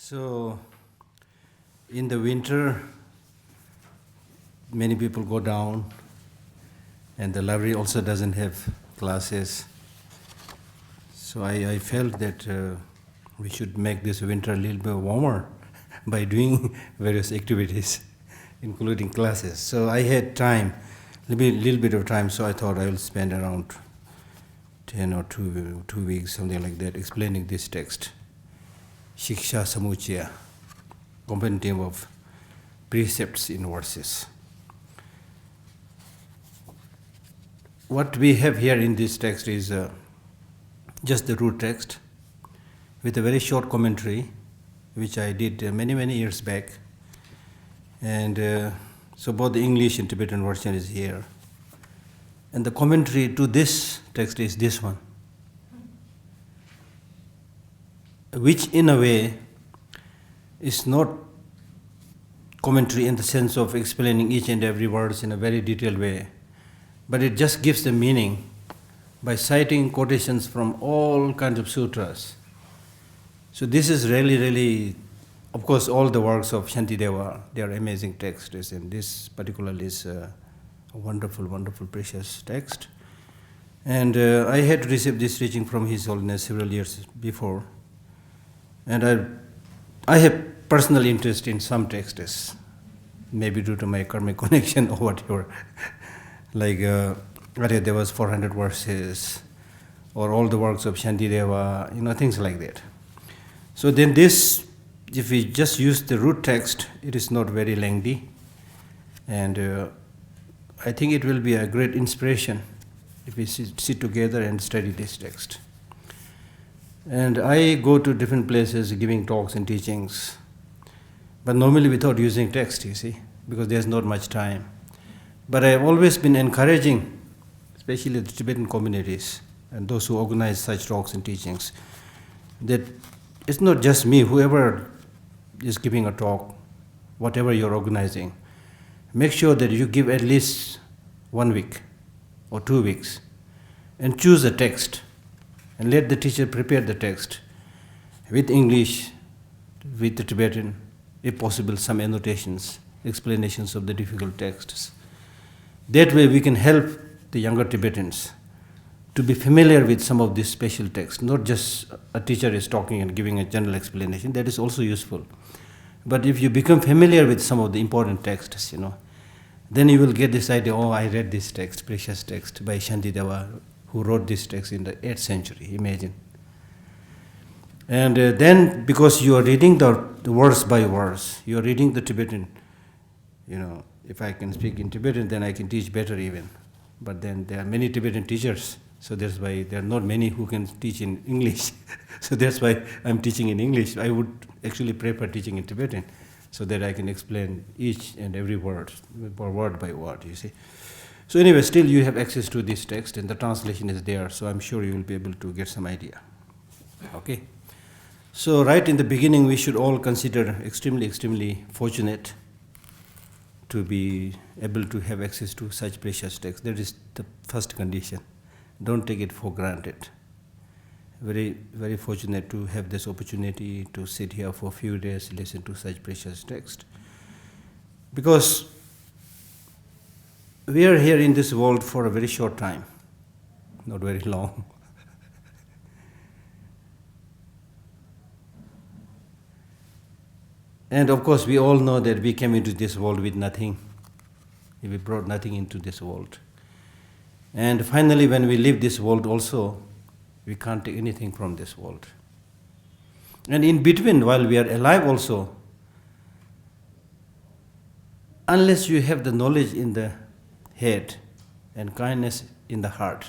So, in the winter, many people go down, and the library also doesn't have classes. So I felt that we should make this winter a little bit warmer by doing various activities, including classes. So I had time, a little bit of time, so I thought I will spend around 10 or 2 weeks, something like that, explaining this text. Shikshasamuchaya, Compendium of Precepts in verses. What we have here in this text is just the root text with a very short commentary, which I did many years back. And so both the English and Tibetan version is here. And the commentary to this text is this one, which in a way is not commentary in the sense of explaining each and every verse in a very detailed way, but it just gives the meaning by citing quotations from all kinds of sutras. So this is really, of course, all the works of Shantideva, they are amazing texts, and this particularly is a wonderful, precious text. And I had received this teaching from His Holiness several years before. And I have personal interest in some texts, maybe due to my karmic connection or whatever. Like Aryadeva's 400 verses, or all the works of Shantideva, things like that. So then this, if we just use the root text, it is not very lengthy. And I think it will be a great inspiration if we sit together and study this text. And I go to different places giving talks and teachings, but normally without using text, you see, because there's not much time. But I have always been encouraging, especially the Tibetan communities and those who organize such talks and teachings, that it's not just me, whoever is giving a talk, whatever you're organizing, make sure that you give at least 1 week or 2 weeks and choose a text. And let the teacher prepare the text with English, with the Tibetan, if possible, some annotations, explanations of the difficult texts. That way we can help the younger Tibetans to be familiar with some of these special texts. Not just a teacher is talking and giving a general explanation, that is also useful. But if you become familiar with some of the important texts, then you will get this idea, I read this text, precious text by Shantideva, who wrote this text in the 8th century, imagine. And then, because you are reading the verse by verse, you are reading the Tibetan, if I can speak in Tibetan, then I can teach better even. But then there are many Tibetan teachers, so that's why there are not many who can teach in English. So that's why I'm teaching in English. I would actually prefer teaching in Tibetan, so that I can explain each and every word by word, you see. So anyway, still you have access to this text, and the translation is there, so I'm sure you will be able to get some idea. Okay? So right in the beginning, we should all consider extremely fortunate to be able to have access to such precious text. That is the first condition. Don't take it for granted. Very fortunate to have this opportunity to sit here for a few days, listen to such precious text. Because we are here in this world for a very short time, not very long. And of course, we all know that we came into this world with nothing. We brought nothing into this world. And finally, when we leave this world also, we can't take anything from this world. And in between, while we are alive also, unless you have the knowledge in the head and kindness in the heart,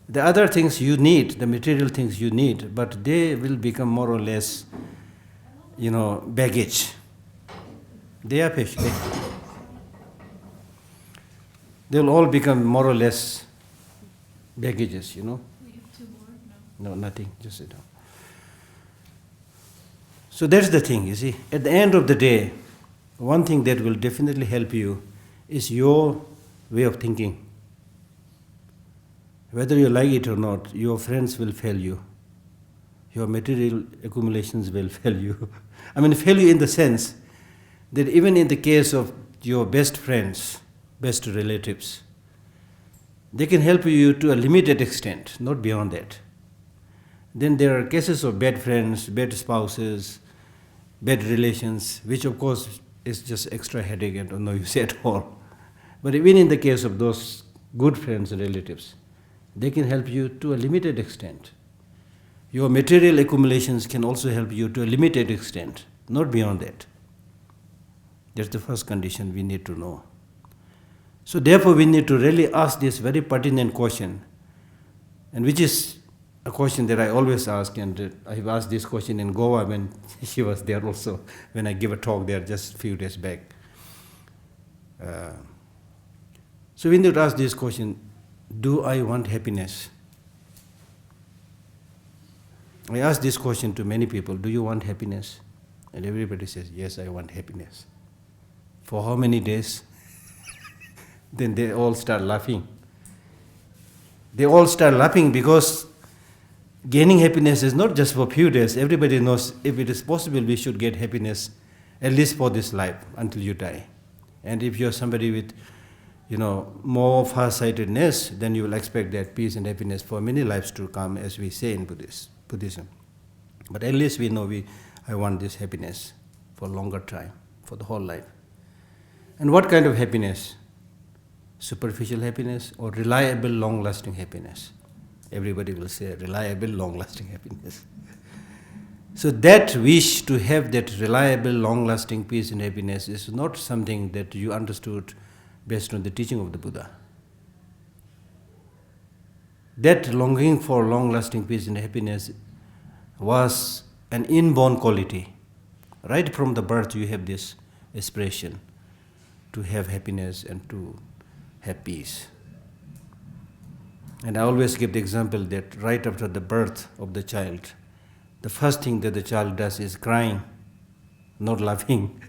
the other things you need, the material things you need, but they will become more or less, baggage. They are fish. They will all become more or less baggages, We have 2 more? No, nothing. Just sit down. So that's the thing, you see. At the end of the day, one thing that will definitely help you is your way of thinking. Whether you like it or not, your friends will fail you. your material accumulations will fail you. I mean, fail you in the sense that even in the case of your best friends, best relatives, they can help you to a limited extent, not beyond that. Then there are cases of bad friends, bad spouses, bad relations, which of course is just extra headache and no use at all. But even in the case of those good friends and relatives, they can help you to a limited extent. Your material accumulations can also help you to a limited extent, not beyond that. That's the first condition we need to know. So therefore we need to really ask this very pertinent question, and which is a question that I always ask, and I've asked this question in Goa when she was there also, when I gave a talk there just a few days back. So we need to ask this question, do I want happiness? I ask this question to many people, do you want happiness? And everybody says, yes, I want happiness. For how many days? Then they all start laughing. They all start laughing because gaining happiness is not just for a few days. Everybody knows if it is possible, we should get happiness at least for this life until you die. And if you're somebody with, more far-sightedness, then you will expect that peace and happiness for many lives to come, as we say in Buddhism. But at least we know I want this happiness for a longer time, for the whole life. And what kind of happiness? Superficial happiness or reliable, long-lasting happiness? Everybody will say reliable, long-lasting happiness. So that wish to have that reliable, long-lasting peace and happiness is not something that you understood based on the teaching of the Buddha. That longing for long-lasting peace and happiness was an inborn quality. Right from the birth you have this aspiration to have happiness and to have peace. And I always give the example that right after the birth of the child, the first thing that the child does is crying, not laughing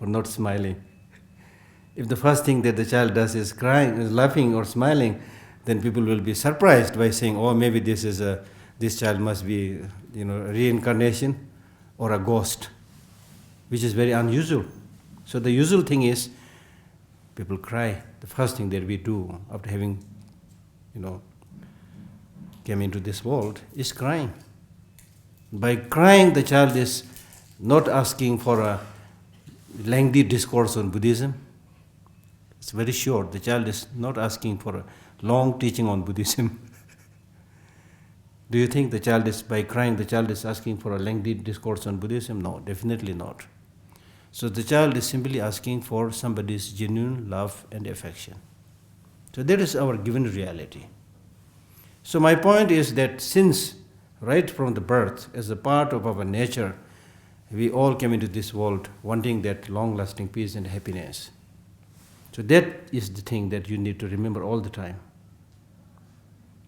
or not smiling. If the first thing that the child does is crying, is laughing or smiling, then people will be surprised by saying, oh, maybe this child must be, a reincarnation or a ghost, which is very unusual. So the usual thing is, people cry. The first thing that we do after having, came into this world is crying. By crying, the child is not asking for a lengthy discourse on Buddhism. It's very short. The child is not asking for a long teaching on Buddhism. Do you think by crying, the child is asking for a lengthy discourse on Buddhism? No, definitely not. So the child is simply asking for somebody's genuine love and affection. So that is our given reality. So my point is that since right from the birth, as a part of our nature, we all came into this world wanting that long-lasting peace and happiness. So that is the thing that you need to remember all the time.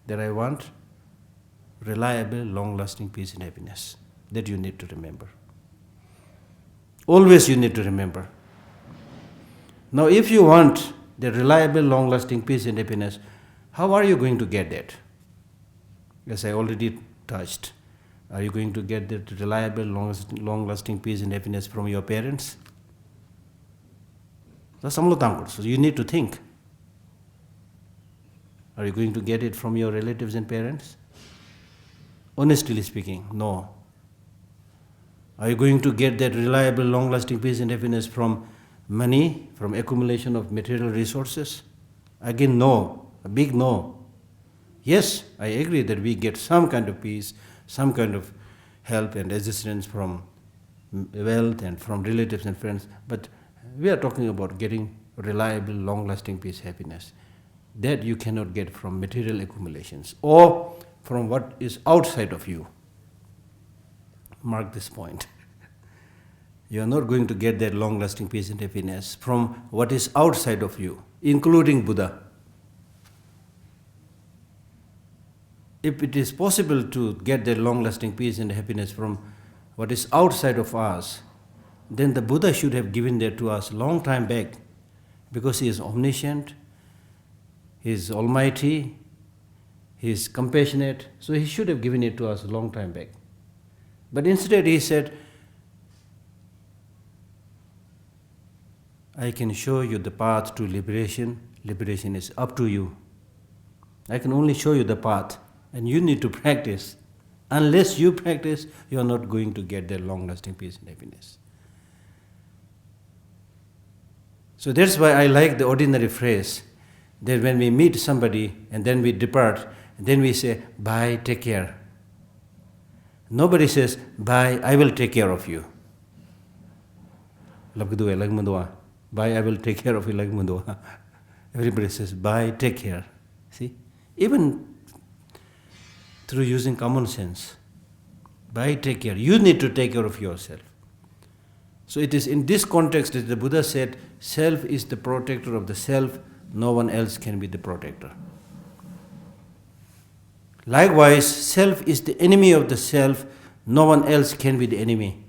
That I want reliable, long-lasting peace and happiness. That you need to remember. Always you need to remember. Now if you want the reliable, long-lasting peace and happiness, how are you going to get that? As I already touched, are you going to get that reliable, long-lasting peace and happiness from your parents? So you need to think. Are you going to get it from your relatives and parents? Honestly speaking, no. Are you going to get that reliable, long-lasting peace and happiness from money, from accumulation of material resources? Again, no. A big no. Yes, I agree that we get some kind of peace, some kind of help and assistance from wealth and from relatives and friends, but we are talking about getting reliable, long-lasting peace, happiness. That you cannot get from material accumulations or from what is outside of you. Mark this point. You are not going to get that long-lasting peace and happiness from what is outside of you, including Buddha. If it is possible to get that long-lasting peace and happiness from what is outside of us, then the Buddha should have given that to us a long time back, because he is omniscient, he is almighty, he is compassionate, so he should have given it to us a long time back. But instead he said, I can show you the path to liberation. Liberation is up to you. I can only show you the path, and you need to practice. Unless you practice, you are not going to get that long-lasting peace and happiness. So that's why I like the ordinary phrase that when we meet somebody and then we depart, and then we say, bye, take care. Nobody says, bye, I will take care of you. Bye, I will take care of you. Everybody says, bye, take care. See? Even through using common sense. Bye, take care. You need to take care of yourself. So it is in this context that the Buddha said, self is the protector of the self, no one else can be the protector. Likewise, self is the enemy of the self, no one else can be the enemy.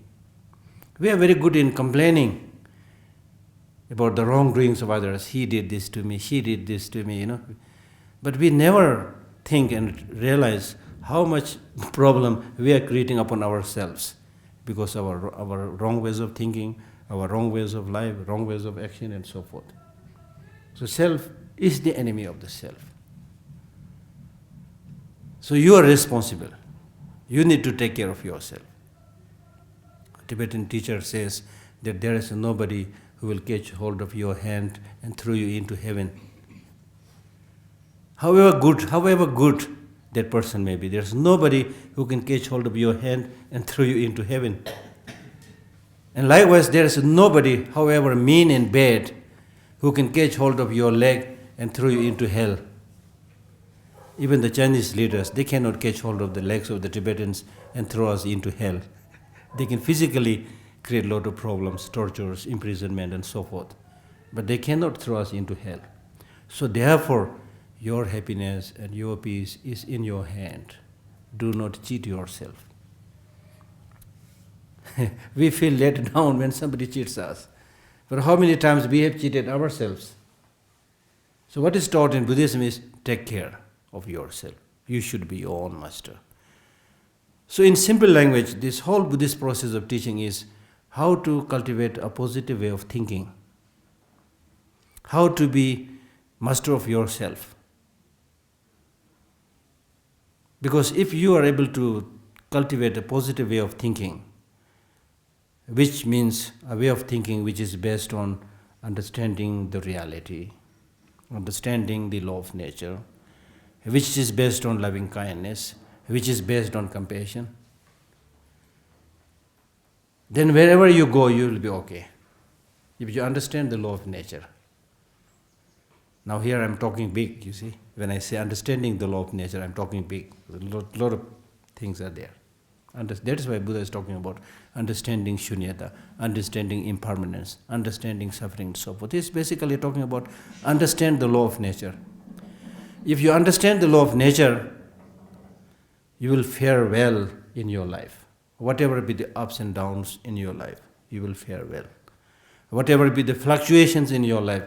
We are very good in complaining about the wrongdoings of others. He did this to me, she did this to me, But we never think and realize how much problem we are creating upon ourselves because of our wrong ways of thinking, our wrong ways of life, wrong ways of action, and so forth. So self is the enemy of the self. So you are responsible. You need to take care of yourself. A Tibetan teacher says that there is nobody who will catch hold of your hand and throw you into heaven. However good that person may be, there's nobody who can catch hold of your hand and throw you into heaven. And likewise, there is nobody, however mean and bad, who can catch hold of your leg and throw you into hell. Even the Chinese leaders, they cannot catch hold of the legs of the Tibetans and throw us into hell. They can physically create a lot of problems, tortures, imprisonment, and so forth. But they cannot throw us into hell. So therefore, your happiness and your peace is in your hand. Do not cheat yourself. We feel let down when somebody cheats us. But how many times we have cheated ourselves? So what is taught in Buddhism is take care of yourself. You should be your own master. So in simple language, this whole Buddhist process of teaching is how to cultivate a positive way of thinking. How to be master of yourself. Because if you are able to cultivate a positive way of thinking, which means a way of thinking which is based on understanding the reality, understanding the law of nature, which is based on loving kindness, which is based on compassion, then wherever you go, you will be okay. If you understand the law of nature. Now here I am talking big, you see. When I say understanding the law of nature, I am talking big. A lot of things are there. That is why Buddha is talking about understanding shunyata, understanding impermanence, understanding suffering, and so forth. He is basically talking about understand the law of nature. If you understand the law of nature, you will fare well in your life. Whatever be the ups and downs in your life, you will fare well. Whatever be the fluctuations in your life,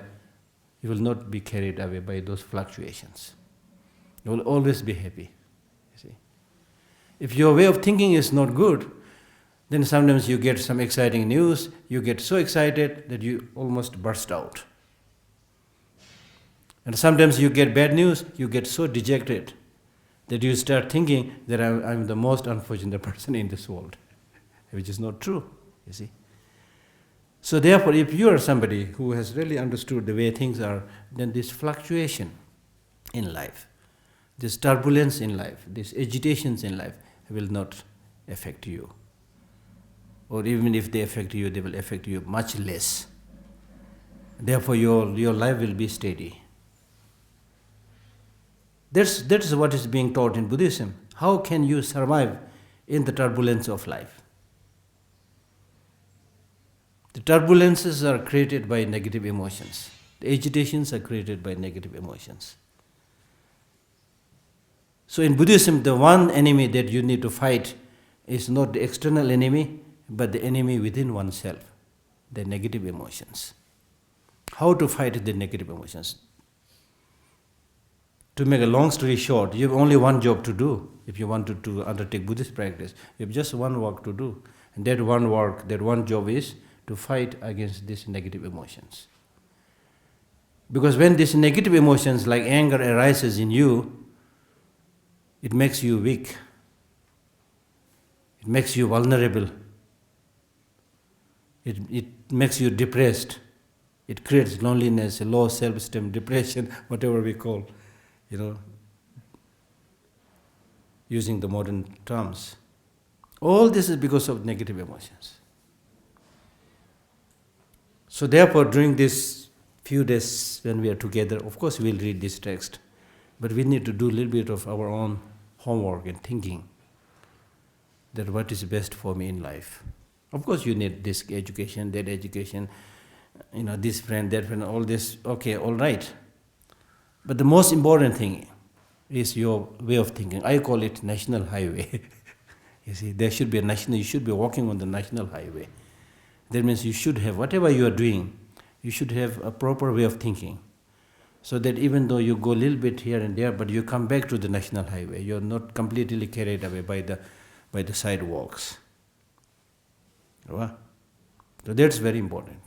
you will not be carried away by those fluctuations. You will always be happy. You see. If your way of thinking is not good, then sometimes you get some exciting news, you get so excited that you almost burst out. And sometimes you get bad news, you get so dejected that you start thinking that I'm the most unfortunate person in this world, which is not true, you see. So therefore, if you are somebody who has really understood the way things are, then this fluctuation in life, this turbulence in life, these agitations in life will not affect you. Or even if they affect you, they will affect you much less. Therefore, your life will be steady. That's what is being taught in Buddhism. How can you survive in the turbulence of life? The turbulences are created by negative emotions. The agitations are created by negative emotions. So in Buddhism, the one enemy that you need to fight is not the external enemy, but the enemy within oneself, the negative emotions. How to fight the negative emotions? To make a long story short, you have only one job to do if you want to undertake Buddhist practice. You have just one work to do. And that one work, that one job is to fight against these negative emotions. Because when these negative emotions like anger arises in you, it makes you weak. It makes you vulnerable. It makes you depressed. It creates loneliness, low self-esteem, depression, whatever we call, using the modern terms. All this is because of negative emotions. So therefore, during these few days when we are together, of course we'll read this text, but we need to do a little bit of our own homework and thinking that what is best for me in life. Of course you need this education, that education, this friend, that friend, all this, okay, all right. But the most important thing is your way of thinking. I call it national highway. You see, there should be you should be walking on the national highway. That means you should have, whatever you are doing, you should have a proper way of thinking. So that even though you go a little bit here and there, but you come back to the national highway. You're not completely carried away by the sidewalks. So that's very important.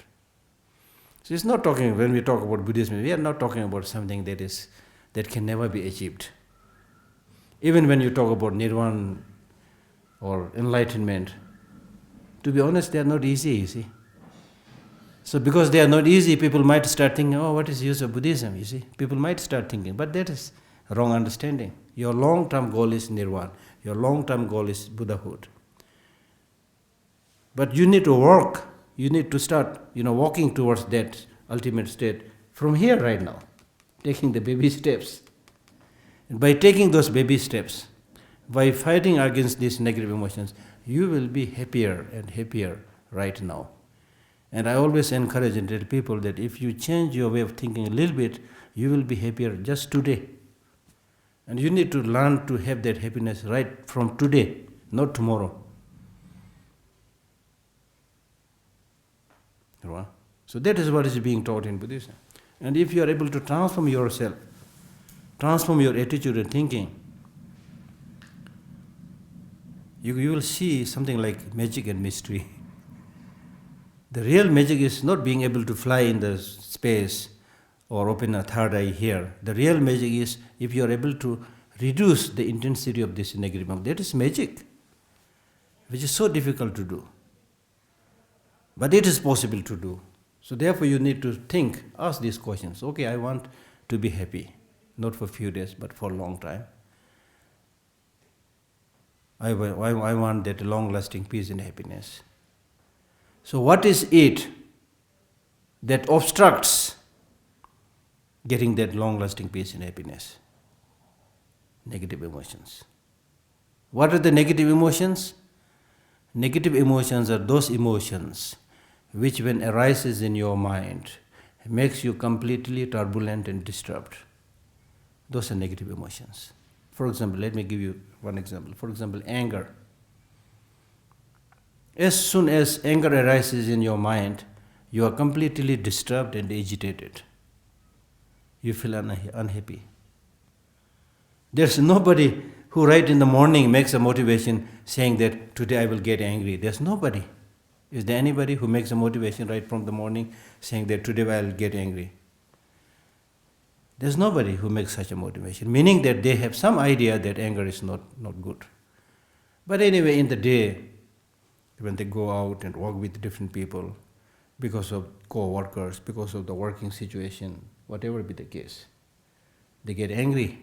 So it's not talking, when we talk about Buddhism, we are not talking about something that can never be achieved. Even when you talk about nirvana or enlightenment, to be honest, they are not easy, you see. So because they are not easy, people might start thinking, what is the use of Buddhism, you see. People might start thinking, but that is wrong understanding. Your long-term goal is nirvana. Your long-term goal is Buddhahood. But you need to work. You need to start, walking towards that ultimate state from here right now, taking the baby steps. And by taking those baby steps, by fighting against these negative emotions, you will be happier and happier right now. And I always encourage and tell people that if you change your way of thinking a little bit, you will be happier just today. And you need to learn to have that happiness right from today, not tomorrow. So that is what is being taught in Buddhism. And if you are able to transform yourself, transform your attitude and thinking, you will see something like magic and mystery. The real magic is not being able to fly in the space or open a third eye here. The real magic is if you are able to reduce the intensity of this negative emotion. That is magic, which is so difficult to do. But it is possible to do. So therefore you need to ask these questions. Okay, I want to be happy, not for a few days, but for a long time. I want that long-lasting peace and happiness. So what is it that obstructs getting that long-lasting peace and happiness? Negative emotions. What are the negative emotions? Negative emotions are those emotions which, when arises in your mind, makes you completely turbulent and disturbed. Those are negative emotions. For example, let me give you one example. For example, anger. As soon as anger arises in your mind, you are completely disturbed and agitated. You feel unhappy. There's nobody who right in the morning makes a motivation saying that today I will get angry. There's nobody. Is there anybody who makes a motivation right from the morning saying that today I will get angry? There's nobody who makes such a motivation, meaning that they have some idea that anger is not good. But anyway, in the day, when they go out and work with different people, because of co-workers, because of the working situation, whatever be the case, they get angry.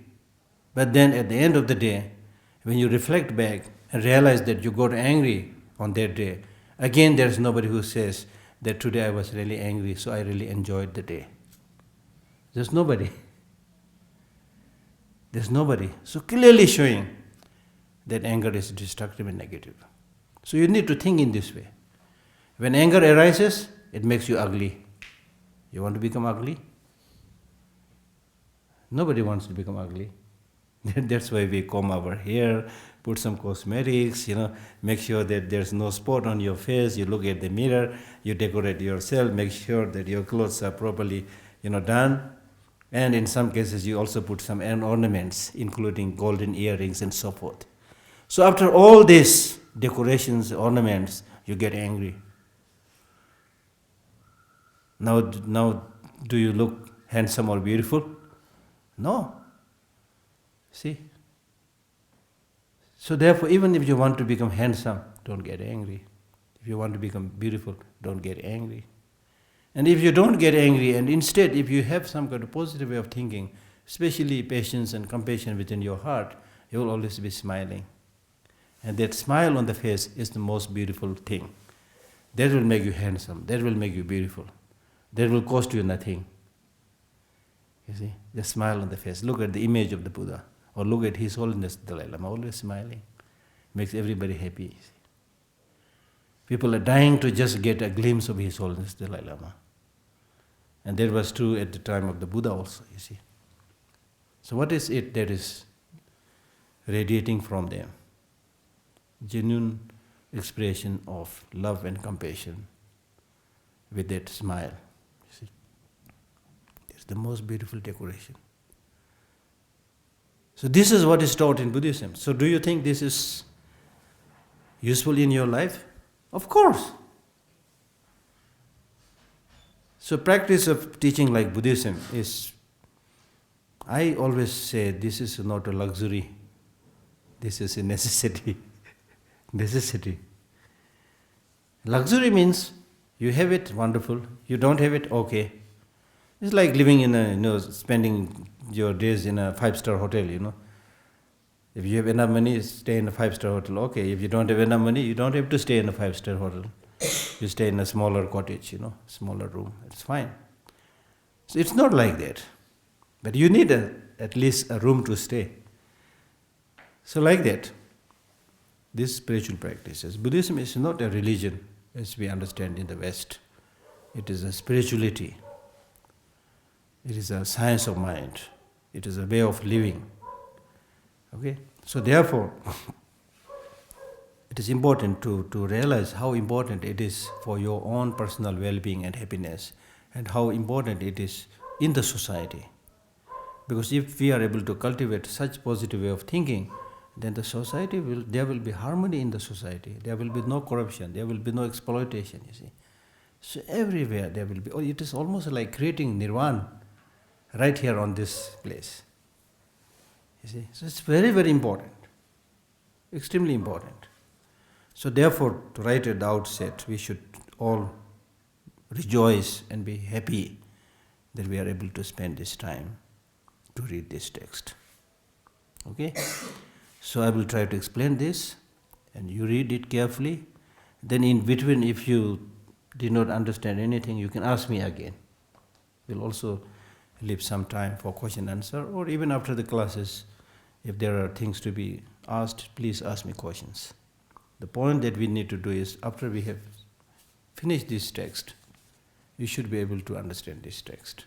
But then at the end of the day, when you reflect back and realize that you got angry on that day, again there's nobody who says that today I was really angry, so I really enjoyed the day. There's nobody. There's nobody. So clearly showing that anger is destructive and negative. So you need to think in this way. When anger arises, it makes you ugly. You want to become ugly? Nobody wants to become ugly. That's why we comb our hair, put some cosmetics, make sure that there's no spot on your face. You look at the mirror, you decorate yourself, make sure that your clothes are properly, done. And in some cases, you also put some ornaments, including golden earrings and so forth. So after all these decorations, ornaments, you get angry. Now, do you look handsome or beautiful? No. See? So therefore, even if you want to become handsome, don't get angry. If you want to become beautiful, don't get angry. And if you don't get angry, and instead, if you have some kind of positive way of thinking, especially patience and compassion within your heart, you will always be smiling. And that smile on the face is the most beautiful thing. That will make you handsome. That will make you beautiful. That will cost you nothing. You see, the smile on the face. Look at the image of the Buddha, or look at His Holiness Dalai Lama, always smiling. Makes everybody happy. You see. People are dying to just get a glimpse of His Holiness Dalai Lama. And that was true at the time of the Buddha also, you see. So what is it that is radiating from them? Genuine expression of love and compassion with that smile, you see. It's the most beautiful decoration. So this is what is taught in Buddhism. So do you think this is useful in your life? Of course. So practice of teaching like Buddhism is, I always say, this is not a luxury. This is a necessity. Necessity. Luxury means you have it, wonderful. You don't have it, okay. It's like living in a, spending your days in a 5-star hotel, If you have enough money, stay in a 5-star hotel, okay. If you don't have enough money, you don't have to stay in a 5-star hotel. You stay in a smaller cottage, smaller room. It's fine. So it's not like that. But you need at least a room to stay. So like that, this spiritual practices. Buddhism is not a religion as we understand in the West. It is a spirituality. It is a science of mind. It is a way of living. Okay? So therefore, it is important to realize how important it is for your own personal well-being and happiness, and how important it is in the society. Because if we are able to cultivate such positive way of thinking, then the society there will be harmony in the society. There will be no corruption. There will be no exploitation, you see. So everywhere there will be, it is almost like creating nirvana right here on this place. You see. So it's very, very important. Extremely important. So therefore, right at the outset, we should all rejoice and be happy that we are able to spend this time to read this text. Okay? So I will try to explain this, and you read it carefully. Then in between, if you did not understand anything, you can ask me again. We'll also leave some time for question and answer, or even after the classes, if there are things to be asked, please ask me questions. The point that we need to do is, after we have finished this text, you should be able to understand this text,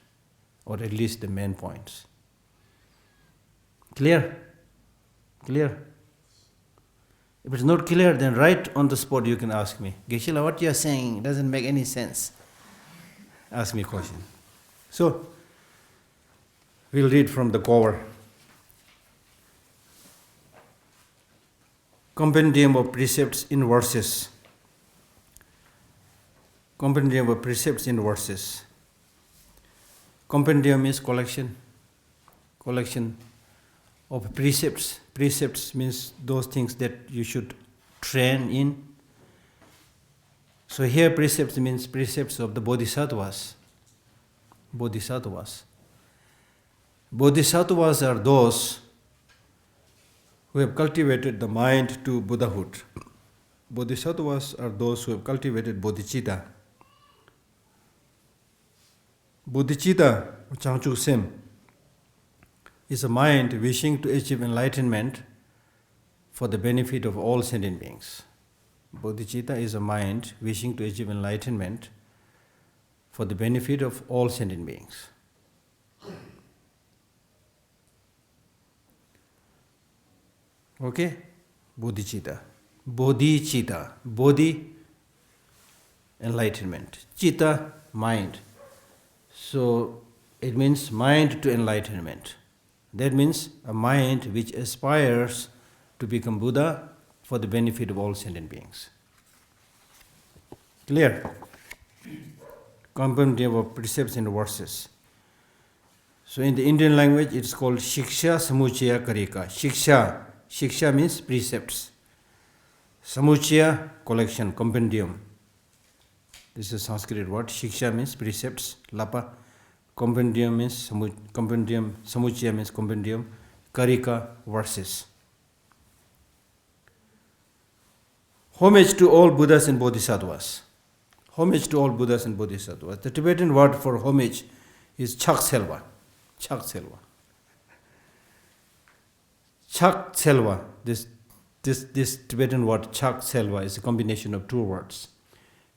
or at least the main points. Clear? Clear? If it's not clear, then right on the spot you can ask me, Geshe, what you are saying doesn't make any sense. Ask me a question. So, we'll read from the cover. Compendium of Precepts in Verses. Compendium of Precepts in Verses. Compendium is collection. Collection of precepts. Precepts means those things that you should train in. So here precepts means precepts of the Bodhisattvas. Bodhisattvas. Bodhisattvas are those who have cultivated the mind to Buddhahood. Bodhisattvas are those who have cultivated bodhicitta. Bodhicitta, Changchu Sem, is a mind wishing to achieve enlightenment for the benefit of all sentient beings. Bodhicitta is a mind wishing to achieve enlightenment for the benefit of all sentient beings. Okay? Bodhicitta. Bodhicitta. Bodhi, enlightenment. Chitta, mind. So, It means mind to enlightenment. That means a mind which aspires to become Buddha for the benefit of all sentient beings. Clear? Compendium of Precepts and Verses. So in the Indian language, it's called shikshasamuchaya karika. Shiksha means precepts. Samuchaya, collection, compendium. This is a Sanskrit word. Shiksha means precepts. Lapa. Compendium means compendium. Samuchaya means compendium. Karika, verses. Homage to all Buddhas and Bodhisattvas. Homage to all Buddhas and Bodhisattvas. The Tibetan word for homage is chakselva. Chakselva. Chakselva. This Tibetan word chakselva is a combination of two words.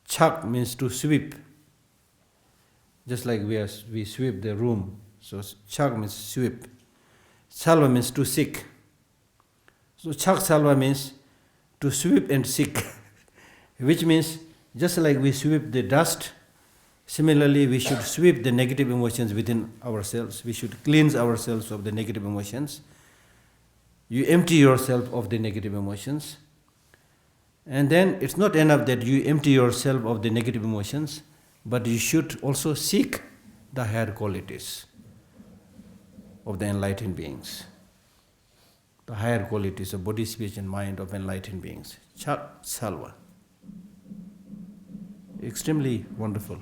Chak means to sweep. Just like we sweep the room. So chak means sweep. Salva means to seek. So chakselva means to sweep and seek. Which means just like we sweep the dust, similarly we should sweep the negative emotions within ourselves. We should cleanse ourselves of the negative emotions. You empty yourself of the negative emotions. And then it's not enough that you empty yourself of the negative emotions, but you should also seek the higher qualities of the enlightened beings. The higher qualities of body, speech and mind of enlightened beings. Chak Salva. Extremely wonderful.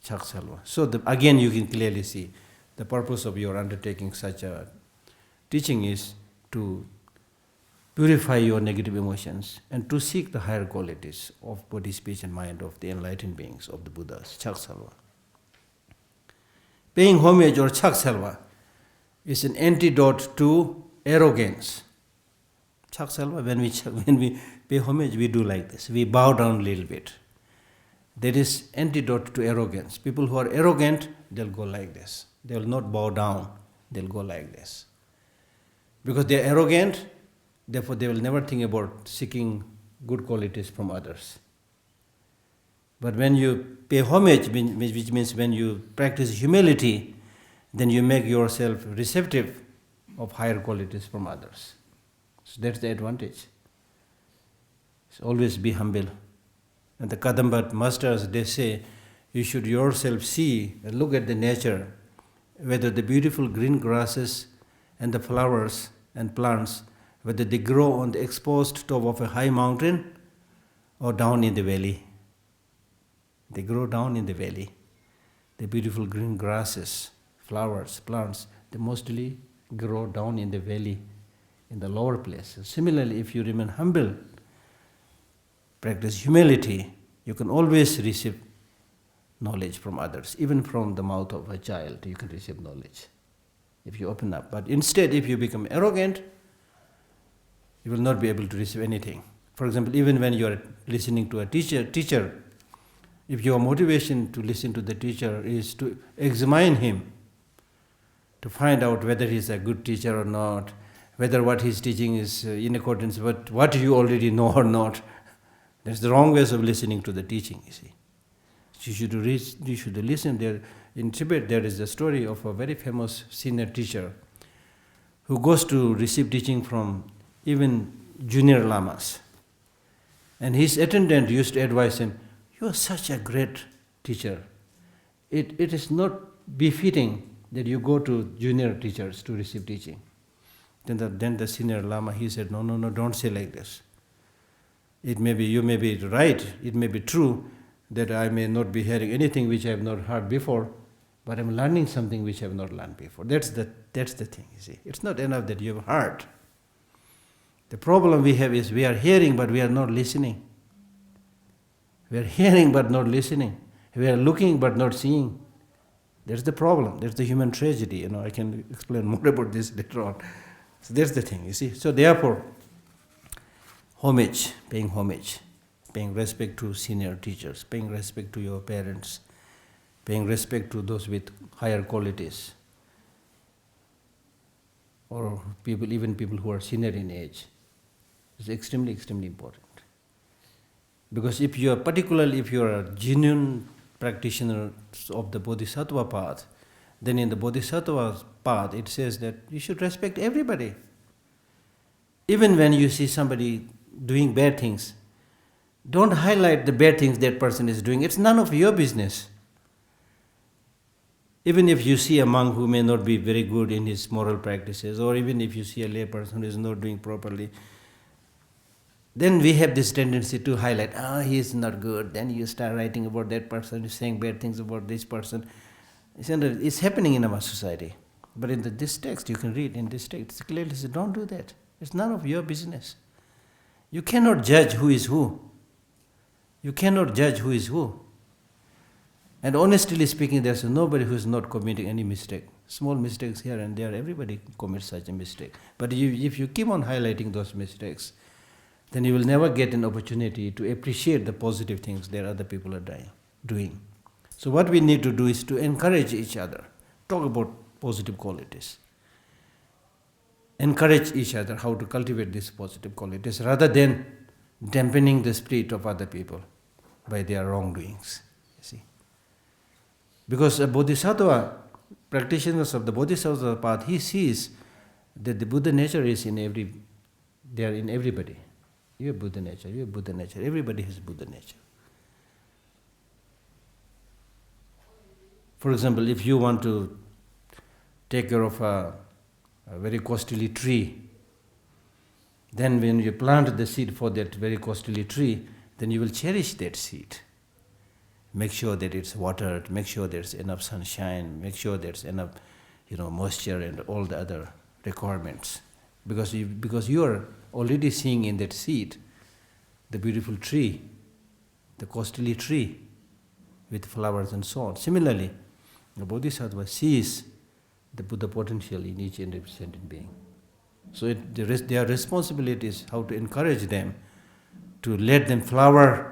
Chak Salva. So again you can clearly see the purpose of your undertaking such a teaching is to purify your negative emotions and to seek the higher qualities of body, speech and mind of the enlightened beings, of the Buddhas. Chak Salva. Paying homage or Chak Salva is an antidote to arrogance. Chak Salva, when we pay homage, we do like this. We bow down a little bit. That is antidote to arrogance. People who are arrogant, they'll go like this. They will not bow down, they'll go like this. Because they are arrogant, therefore they will never think about seeking good qualities from others. But when you pay homage, which means when you practice humility, then you make yourself receptive of higher qualities from others. So that's the advantage. So always be humble. And the Kadamba masters, they say, you should yourself see and look at the nature, whether the beautiful green grasses and the flowers and plants, whether they grow on the exposed top of a high mountain or down in the valley. They grow down in the valley. The beautiful green grasses, flowers, plants, they mostly grow down in the valley, in the lower places. Similarly, if you remain humble, practice humility, you can always receive knowledge from others. Even from the mouth of a child, you can receive knowledge if you open up. But instead, if you become arrogant, you will not be able to receive anything. For example, even when you are listening to a teacher, if your motivation to listen to the teacher is to examine him, to find out whether he is a good teacher or not, whether what he is teaching is in accordance with what you already know or not, that's the wrong ways of listening to the teaching, you see. You should listen. There in Tibet, there is a story of a very famous senior teacher who goes to receive teaching from even junior lamas. And his attendant used to advise him, "You are such a great teacher. It is not befitting that you go to junior teachers to receive teaching." Then the senior lama, he said, no, don't say like this. You may be right, it may be true that I may not be hearing anything which I have not heard before, but I'm learning something which I have not learned before. That's the thing, you see. It's not enough that you have heard. The problem we have is we are hearing but we are not listening. We are hearing but not listening. We are looking but not seeing. That's the problem. That's the human tragedy. I can explain more about this later on. So that's the thing, you see. So therefore, paying respect to senior teachers, paying respect to your parents, paying respect to those with higher qualities, or even people who are senior in age, is extremely, extremely important. Because if you are a genuine practitioner of the Bodhisattva path, Then in the Bodhisattva path, it says that you should respect everybody. Even when you see somebody doing bad things, don't highlight the bad things that person is doing. It's none of your business. Even if you see a monk who may not be very good in his moral practices, or even if you see a lay person who is not doing properly, then we have this tendency to highlight, he is not good. Then you start writing about that person, saying bad things about this person. It's happening in our society. But in this text, you can read in this text, it clearly says, don't do that. It's none of your business. You cannot judge who is who. You cannot judge who is who. And honestly speaking, there's nobody who is not committing any mistake. Small mistakes here and there, everybody commits such a mistake. But if you keep on highlighting those mistakes, then you will never get an opportunity to appreciate the positive things that other people are doing. So what we need to do is to encourage each other. Talk about positive qualities. Encourage each other how to cultivate these positive qualities rather than dampening the spirit of other people by their wrongdoings. You see, because a bodhisattva, practitioners of the bodhisattva path, he sees that the Buddha nature is they are in everybody. You have Buddha nature, you have Buddha nature, everybody has Buddha nature. For example, if you want to take care of a very costly tree, then when you plant the seed for that very costly tree, then you will cherish that seed. Make sure that it's watered, make sure there's enough sunshine, make sure there's enough moisture and all the other requirements. Because you are already seeing in that seed the beautiful tree, the costly tree with flowers and so on. Similarly, the Bodhisattva sees the Buddha potential in each and every sentient being. So their responsibility is how to encourage them to let them flower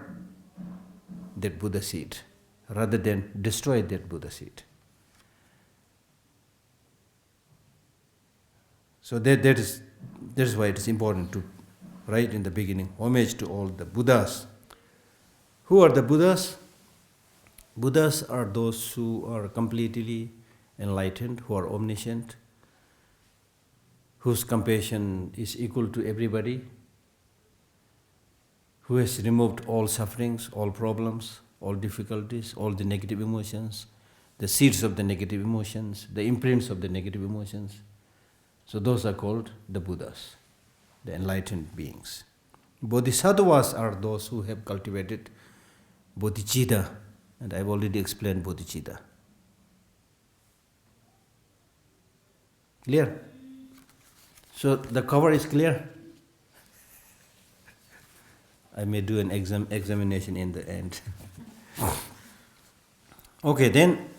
that Buddha seed rather than destroy that Buddha seed. So that is why it is important to write in the beginning, homage to all the Buddhas. Who are the Buddhas? Buddhas are those who are completely enlightened, who are omniscient, whose compassion is equal to everybody, who has removed all sufferings, all problems, all difficulties, all the negative emotions, the seeds of the negative emotions, the imprints of the negative emotions. So those are called the Buddhas, the enlightened beings. Bodhisattvas are those who have cultivated bodhicitta, and I've already explained bodhicitta. Clear? So the cover is clear? I may do an examination in the end. Okay, then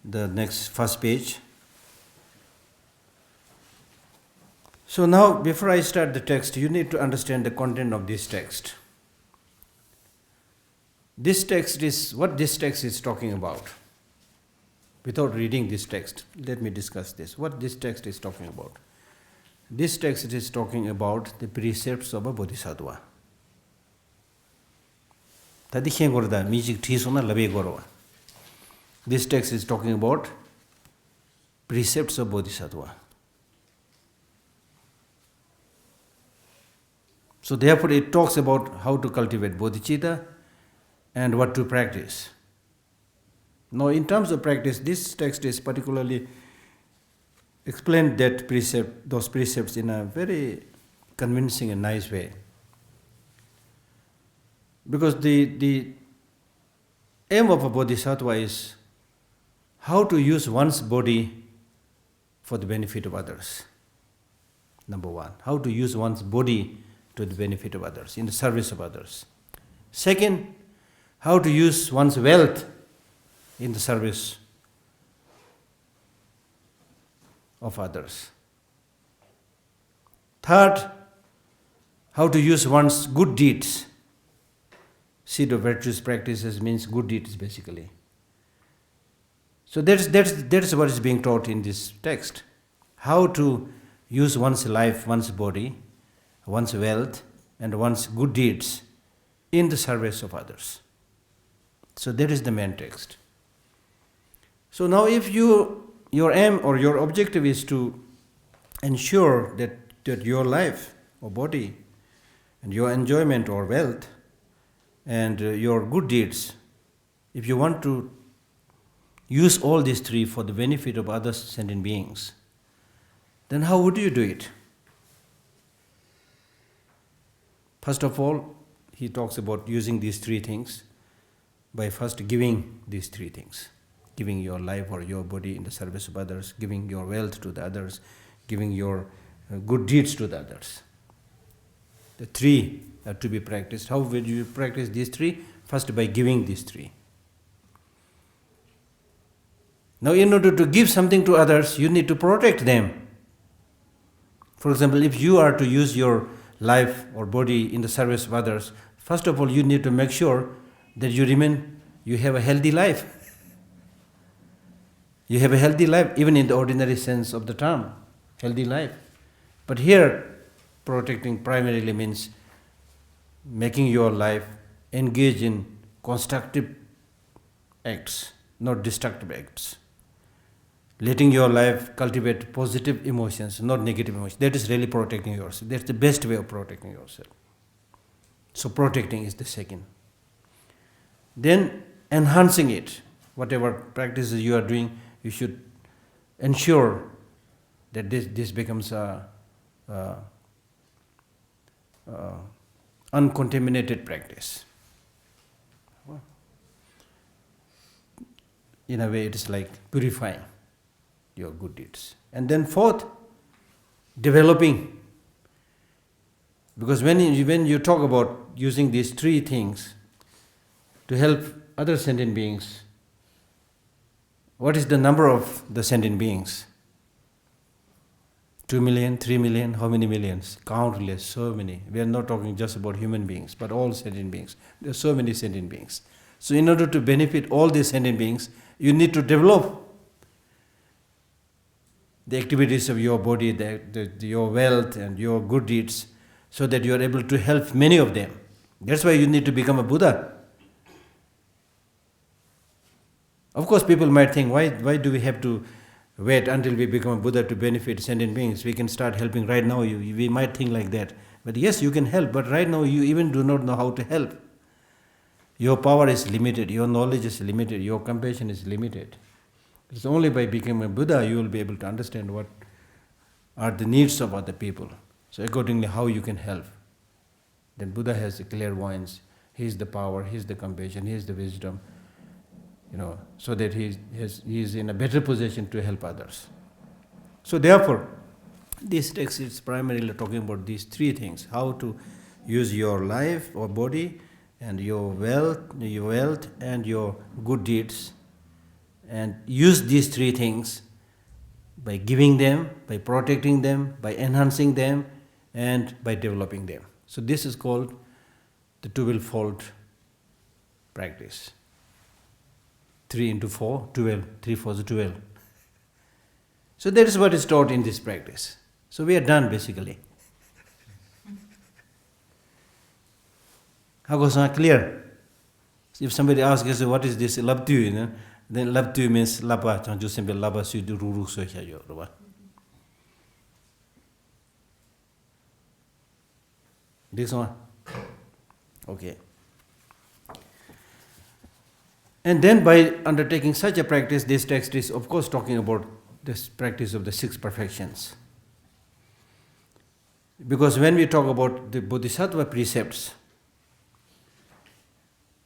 the next first page. So now, before I start the text, you need to understand the content of this text. This text is what this text is talking about. Without reading this text, let me discuss this. What this text is talking about. This text is talking about the precepts of a bodhisattva. This text is talking about precepts of bodhisattva. So therefore it talks about how to cultivate bodhicitta and what to practice. Now in terms of practice, this text is particularly explained those precepts in a very convincing and nice way. Because the aim of a bodhisattva is how to use one's body for the benefit of others. Number one, how to use one's body to the benefit of others, in the service of others. Second, how to use one's wealth in the service of others. Third, how to use one's good deeds. Seed of virtuous practices means good deeds basically. So that's what is being taught in this text. How to use one's life, one's body, one's wealth, and one's good deeds in the service of others. So that is the main text. So now if your aim or your objective is to ensure that your life or body and your enjoyment or wealth and your good deeds, if you want to use all these three for the benefit of other sentient beings, then how would you do it? First of all, he talks about using these three things by first giving these three things. Giving your life or your body in the service of others, giving your wealth to the others, giving your good deeds to the others. The three are to be practiced. How will you practice these three? First, by giving these three. Now, in order to give something to others, you need to protect them. For example, if you are to use your life or body in the service of others, first of all, you need to make sure that you have a healthy life. You have a healthy life, even in the ordinary sense of the term, healthy life. But here, protecting primarily means making your life engage in constructive acts, not destructive acts. Letting your life cultivate positive emotions, not negative emotions. That is really protecting yourself. That's the best way of protecting yourself. So protecting is the second. Then enhancing it. Whatever practices you are doing, you should ensure that this becomes a uncontaminated practice. In a way, it is like purifying your good deeds. And then fourth, developing. Because when you talk about using these three things to help other sentient beings, what is the number of the sentient beings? 2 million, 3 million, how many millions? Countless, so many. We are not talking just about human beings, but all sentient beings. There are so many sentient beings. So in order to benefit all these sentient beings, you need to develop the activities of your body, your wealth and your good deeds, so that you are able to help many of them. That's why you need to become a Buddha. Of course, people might think, why do we have to wait until we become a Buddha to benefit sentient beings? We can start helping right now. We might think like that. But yes, you can help, but right now you even do not know how to help. Your power is limited, your knowledge is limited, your compassion is limited. It's only by becoming a Buddha you will be able to understand what are the needs of other people. So accordingly, how you can help. Then Buddha has the clairvoyance. He is the power, he is the compassion, he is the wisdom. So that he is in a better position to help others. So therefore, this text is primarily talking about these three things: how to use your life or body and your wealth and your good deeds, and use these three things by giving them, by protecting them, by enhancing them, and by developing them. So this is called the twofold practice. 3 into 4, 12. 3 4 is 12. So that is what is taught in this practice. So we are done basically. How goes on clear? If somebody asks us, what is this LTWA, then LTWA means lapa, chanju simple lapa su du ruru so chayo. This one? Okay. And then by undertaking such a practice, this text is of course talking about this practice of the 6 perfections. Because when we talk about the Bodhisattva precepts,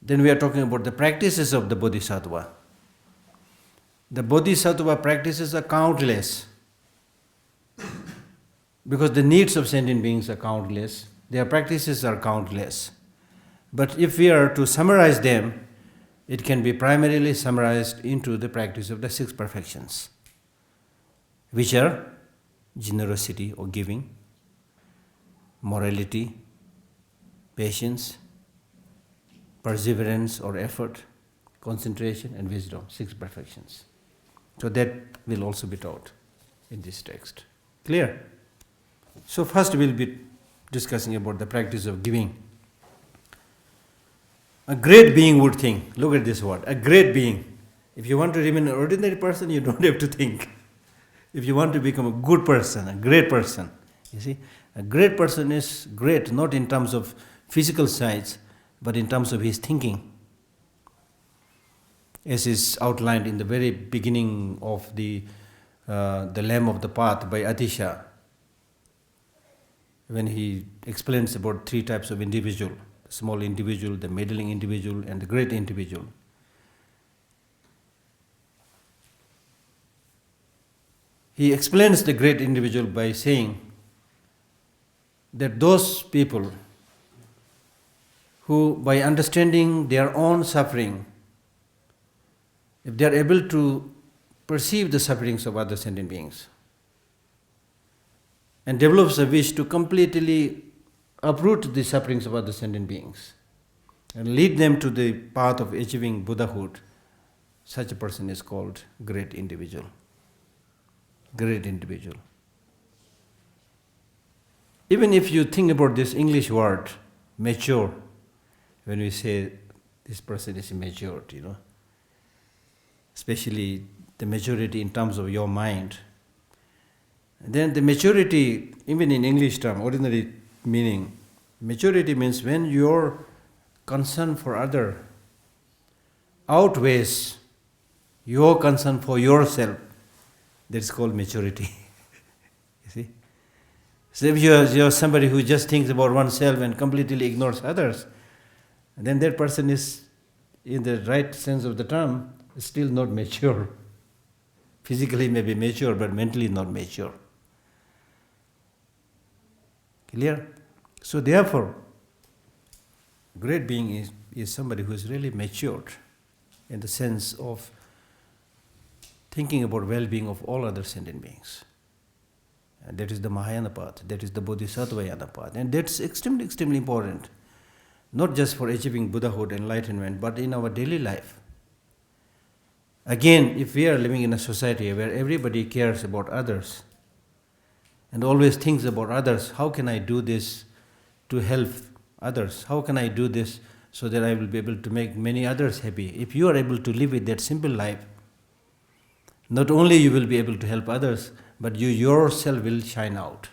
then we are talking about the practices of the Bodhisattva. The Bodhisattva practices are countless. Because the needs of sentient beings are countless, their practices are countless. But if we are to summarize them, it can be primarily summarized into the practice of the 6 perfections, which are generosity or giving, morality, patience, perseverance or effort, concentration and wisdom, 6 perfections. So that will also be taught in this text. Clear? So first we will be discussing about the practice of giving. A great being would think, look at this word, a great being. If you want to remain an ordinary person, you don't have to think. If you want to become a good person, a great person, you see, a great person is great not in terms of physical size, but in terms of his thinking. As is outlined in the very beginning of the Lamb of the Path by Atisha, when he explains about three types of individual: the small individual, the middling individual, and the great individual. He explains the great individual by saying that those people who, by understanding their own suffering, if they are able to perceive the sufferings of other sentient beings and develops a wish to completely uproot the sufferings of other sentient beings and lead them to the path of achieving Buddhahood, such a person is called great individual. Great individual. Even if you think about this English word, mature, when we say this person is matured, especially the maturity in terms of your mind, then the maturity, even in English term, ordinary meaning, maturity means when your concern for other outweighs your concern for yourself. That's called maturity. You see? So if you're somebody who just thinks about oneself and completely ignores others, then that person is, in the right sense of the term, still not mature. Physically may be mature, but mentally not mature. Clear? So therefore, great being is somebody who is really matured in the sense of thinking about well-being of all other sentient beings. And that is the Mahayana path, that is the Bodhisattva path. And that's extremely, extremely important, not just for achieving Buddhahood, enlightenment, but in our daily life. Again, if we are living in a society where everybody cares about others and always thinks about others, how can I do this to help others? How can I do this so that I will be able to make many others happy? If you are able to live with that simple life, not only you will be able to help others, but you yourself will shine out.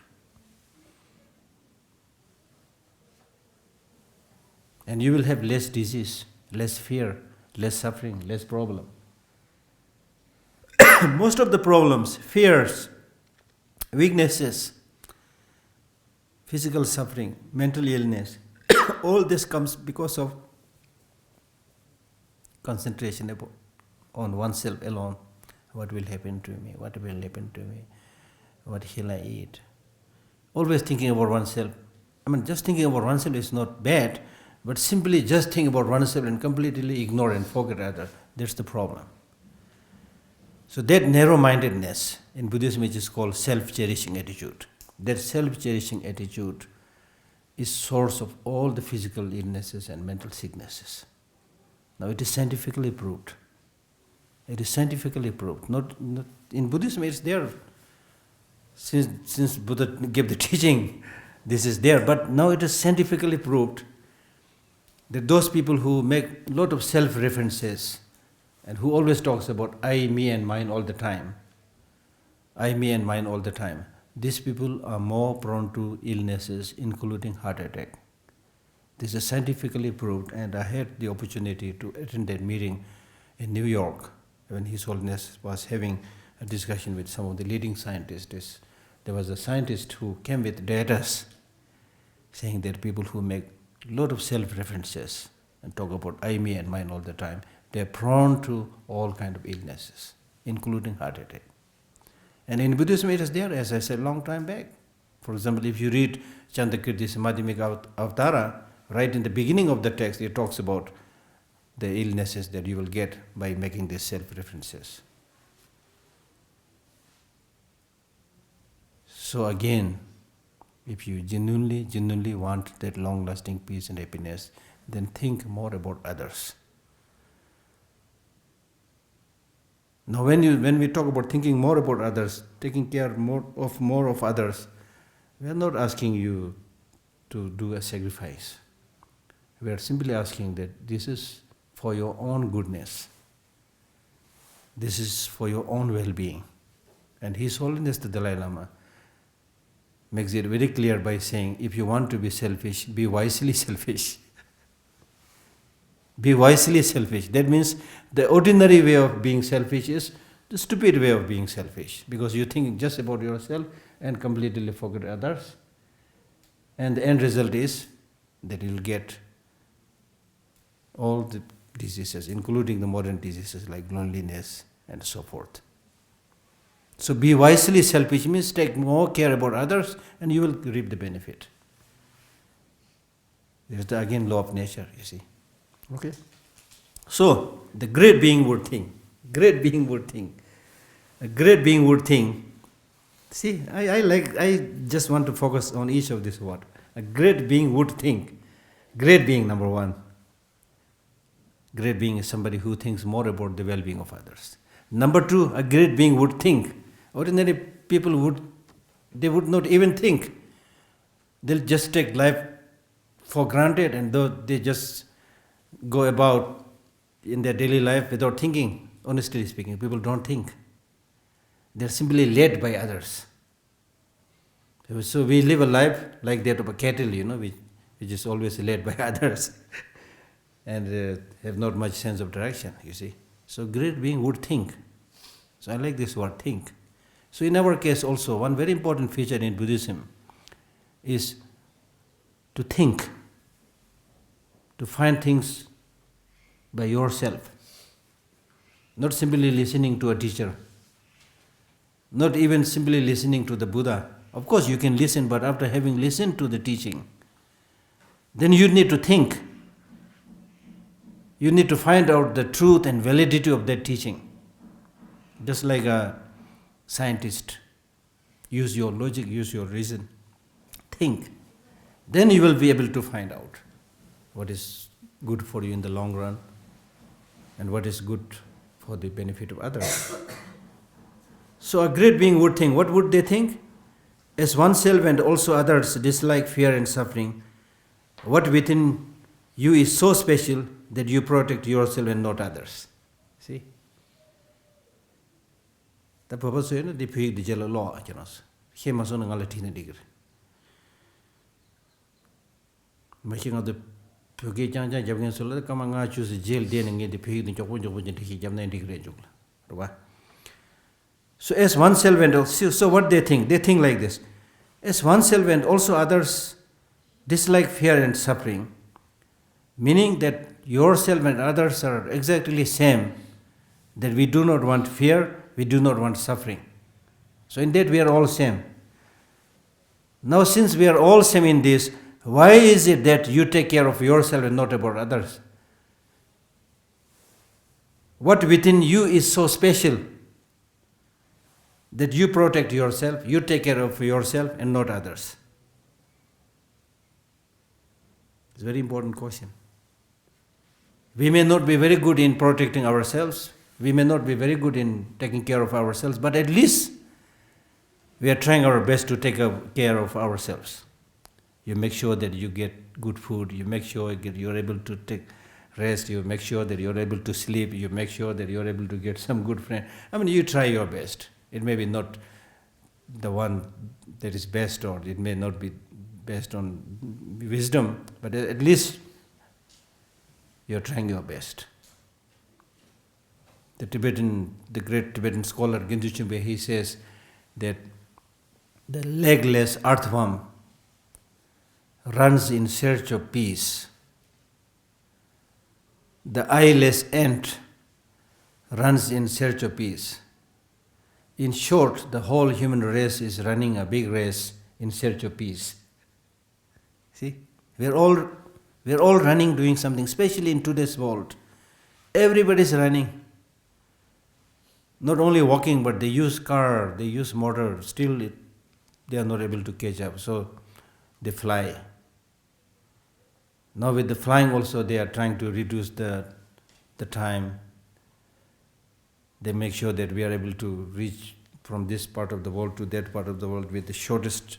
And you will have less disease, less fear, less suffering, less problem. Most of the problems, fears, weaknesses, physical suffering, mental illness, all this comes because of concentration on oneself alone. What will happen to me? What will happen to me? What shall I eat? Always thinking about oneself. Just thinking about oneself is not bad, but simply just think about oneself and completely ignore and forget others. That's the problem. So that narrow-mindedness in Buddhism is called self-cherishing attitude. That self-cherishing attitude is source of all the physical illnesses and mental sicknesses. Now it is scientifically proved. It is scientifically proved. Not in Buddhism it's there. Since Buddha gave the teaching, this is there. But now it is scientifically proved that those people who make a lot of self-references and who always talks about I, me and mine all the time, I, me and mine all the time, these people are more prone to illnesses, including heart attack. This is scientifically proved, and I had the opportunity to attend that meeting in New York when His Holiness was having a discussion with some of the leading scientists. There was a scientist who came with data saying that people who make a lot of self-references and talk about I, me and mine all the time, they are prone to all kinds of illnesses, including heart attack. And in Buddhism it is there, as I said long time back. For example, if you read Chandakirti's Madhyamika Avatara, right in the beginning of the text, it talks about the illnesses that you will get by making these self-references. So again, if you genuinely want that long-lasting peace and happiness, then think more about others. Now when we talk about thinking more about others, taking care more of others, we are not asking you to do a sacrifice. We are simply asking that this is for your own goodness. This is for your own well-being. And His Holiness the Dalai Lama makes it very clear by saying, if you want to be selfish, be wisely selfish. Be wisely selfish. That means the ordinary way of being selfish is the stupid way of being selfish, because you think just about yourself and completely forget others. And the end result is that you'll get all the diseases, including the modern diseases like loneliness and so forth. So be wisely selfish means take more care about others and you will reap the benefit. There's the again law of nature, you see. Okay? So, the great being would think. Great being would think. A great being would think. See, I just want to focus on each of these words. A great being would think. Great being, number one. Great being is somebody who thinks more about the well-being of others. Number two, a great being would think. Ordinary people would not even think. They'll just take life for granted, and though they just go about in their daily life without thinking. Honestly speaking, people don't think. They're simply led by others. So we live a life like that of a cattle, which is always led by others and have not much sense of direction, you see. So great being would think. So I like this word, think. So in our case also, one very important feature in Buddhism is to think, to find things by yourself, not simply listening to a teacher, not even simply listening to the Buddha. Of course you can listen, but after having listened to the teaching, then you need to think. You need to find out the truth and validity of that teaching. Just like a scientist, use your logic, use your reason, think. Then you will be able to find out what is good for you in the long run and what is good for the benefit of others. So a great being would think. What would they think? As oneself and also others dislike fear and suffering, what within you is so special that you protect yourself and not others. See? The purpose is the pig the jello law, Hemason and Alatina digger. Making of the Pugajanja Javan Solar, Kamanga choose a jail dealing in the pig, the Jokunjo, and he jammed degree. So as oneself and also, so what they think like this. As oneself and also others dislike fear and suffering, meaning that yourself and others are exactly same, that we do not want fear, we do not want suffering. So in that we are all same. Now since we are all same in this, why is it that you take care of yourself and not about others? What within you is so special that you protect yourself, you take care of yourself and not others? It's a very important question. We may not be very good in protecting ourselves, we may not be very good in taking care of ourselves, but at least we are trying our best to take care of ourselves. You make sure that you get good food, you make sure you're able to take rest, you make sure that you're able to sleep, you make sure that you're able to get some good friend. You try your best. It may be not the one that is best, or it may not be based on wisdom, but at least you're trying your best. The great Tibetan scholar Geshe Lhakdor, he says that the legless earthworm runs in search of peace. The eyeless ant runs in search of peace. In short, the whole human race is running a big race in search of peace. See, we're all running, doing something, especially in today's world. Everybody's running. Not only walking, but they use car, they use motor. Still, they are not able to catch up. So they fly. Now with the flying also, they are trying to reduce the time. They make sure that we are able to reach from this part of the world to that part of the world with the shortest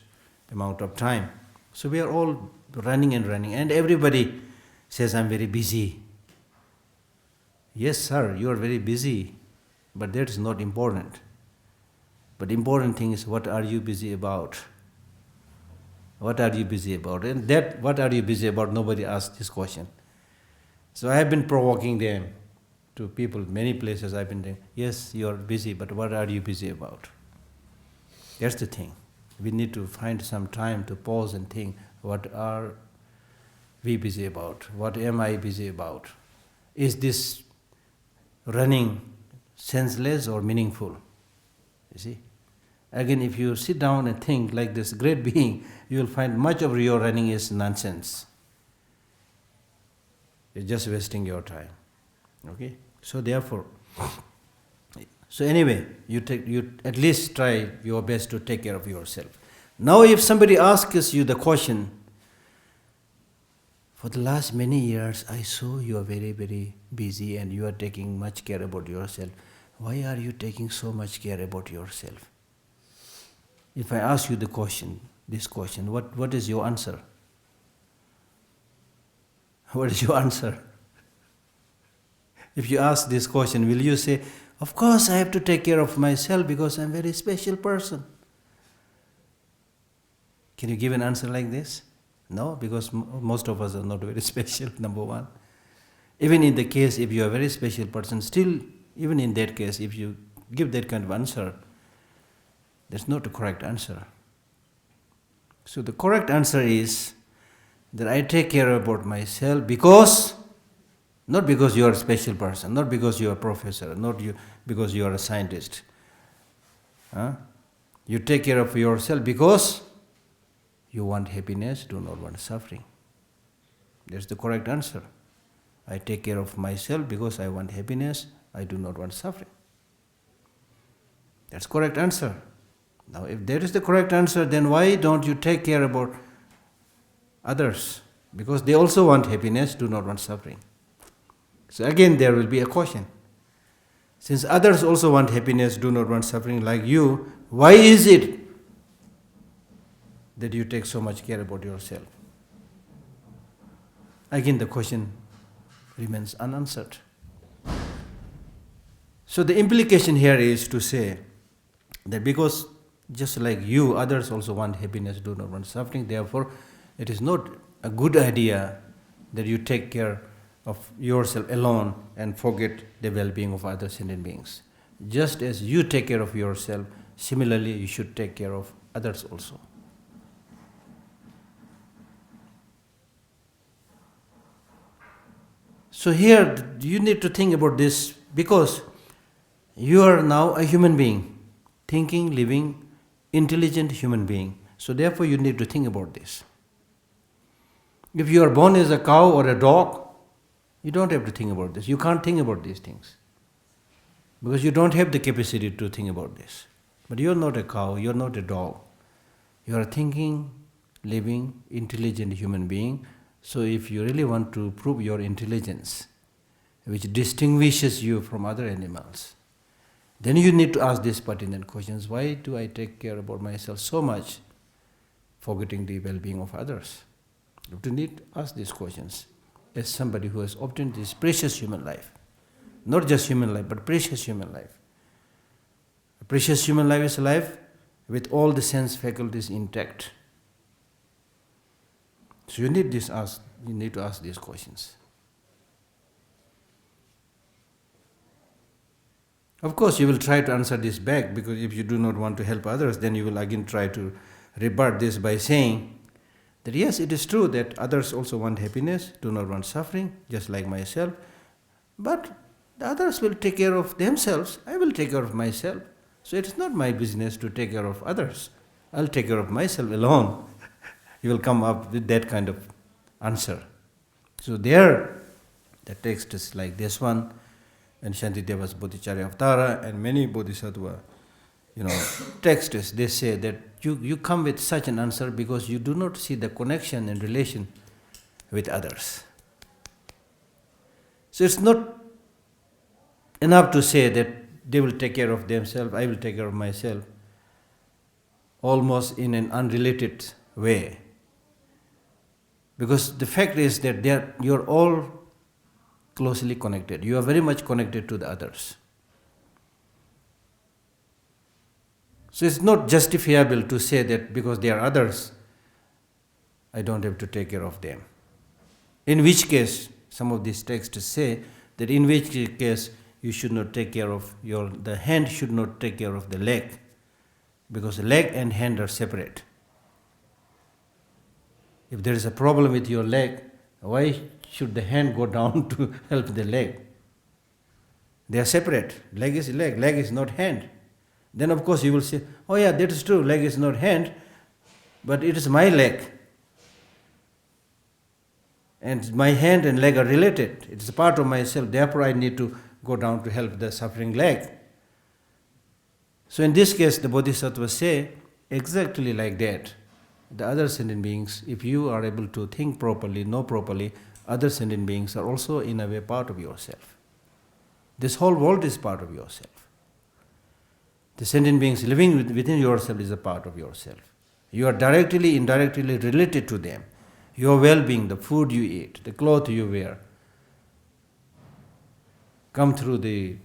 amount of time. So we are all running, and everybody says, I'm very busy. Yes, sir, you are very busy. But that is not important. But the important thing is, what are you busy about? What are you busy about? And that, what are you busy about, nobody asks this question. So I have been provoking them to people, many places I've been saying, yes, you are busy, but what are you busy about? That's the thing. We need to find some time to pause and think, what are we busy about? What am I busy about? Is this running senseless or meaningful? You see? Again, if you sit down and think like this great being, you will find much of your running is nonsense. You're just wasting your time. Okay? So therefore, so anyway, you at least try your best to take care of yourself. Now if somebody asks you the question, for the last many years I saw you are very, very busy and you are taking much care about yourself. Why are you taking so much care about yourself? If I ask you the question, this question, what is your answer? What is your answer? If you ask this question, will you say, of course I have to take care of myself because I'm a very special person? Can you give an answer like this? No, because most of us are not very special, number one. Even in the case, if you are a very special person, still, even in that case, if you give that kind of answer, that's not a correct answer. So the correct answer is that I take care about myself because, not because you are a special person, not because you are a professor, not because you are a scientist. You take care of yourself because you want happiness, do not want suffering. That's the correct answer. I take care of myself because I want happiness, I do not want suffering. That's correct answer. Now, if that is the correct answer, then why don't you take care about others? Because they also want happiness, do not want suffering. So again, there will be a question. Since others also want happiness, do not want suffering like you, why is it that you take so much care about yourself? Again, the question remains unanswered. So the implication here is to say that because just like you, others also want happiness, do not want suffering, therefore it is not a good idea that you take care of yourself alone and forget the well-being of other sentient beings. Just as you take care of yourself, similarly you should take care of others also. So here you need to think about this because you are now a human being, thinking, living, intelligent human being. So therefore you need to think about this. If you are born as a cow or a dog, you don't have to think about this. You can't think about these things because you don't have the capacity to think about this. But you are not a cow, you are not a dog. You are a thinking, living, intelligent human being. So if you really want to prove your intelligence, which distinguishes you from other animals, then you need to ask these pertinent questions. Why do I take care about myself so much, forgetting the well-being of others? You have to need to ask these questions as somebody who has obtained this precious human life. Not just human life, but precious human life. A precious human life is a life with all the sense faculties intact. So you need to ask these questions. Of course, you will try to answer this back because if you do not want to help others, then you will again try to rebut this by saying that yes, it is true that others also want happiness, do not want suffering, just like myself, but the others will take care of themselves, I will take care of myself. So it is not my business to take care of others. I'll take care of myself alone. You will come up with that kind of answer. So there, the text is like this one, and Shantideva's Bodhicharya Avtara and many Bodhisattva, texts, they say that you come with such an answer because you do not see the connection and relation with others. So it's not enough to say that they will take care of themselves, I will take care of myself, almost in an unrelated way. Because the fact is that you're all closely connected. You are very much connected to the others. So it's not justifiable to say that because they are others, I don't have to take care of them. In which case, some of these texts say that in which case you should not take care of the hand should not take care of the leg, because leg and hand are separate. If there is a problem with your leg, why should the hand go down to help the leg? They are separate. Leg is leg is not hand. Then of course you will say, oh yeah, that is true, leg is not hand, but it is my leg. And my hand and leg are related. It is a part of myself, therefore I need to go down to help the suffering leg. So in this case, the Bodhisattvas say exactly like that. The other sentient beings, if you are able to think properly, know properly, other sentient beings are also in a way part of yourself. This whole world is part of yourself. The sentient beings living within yourself is a part of yourself. You are directly, indirectly related to them. Your well-being, the food you eat, the clothes you wear, come through the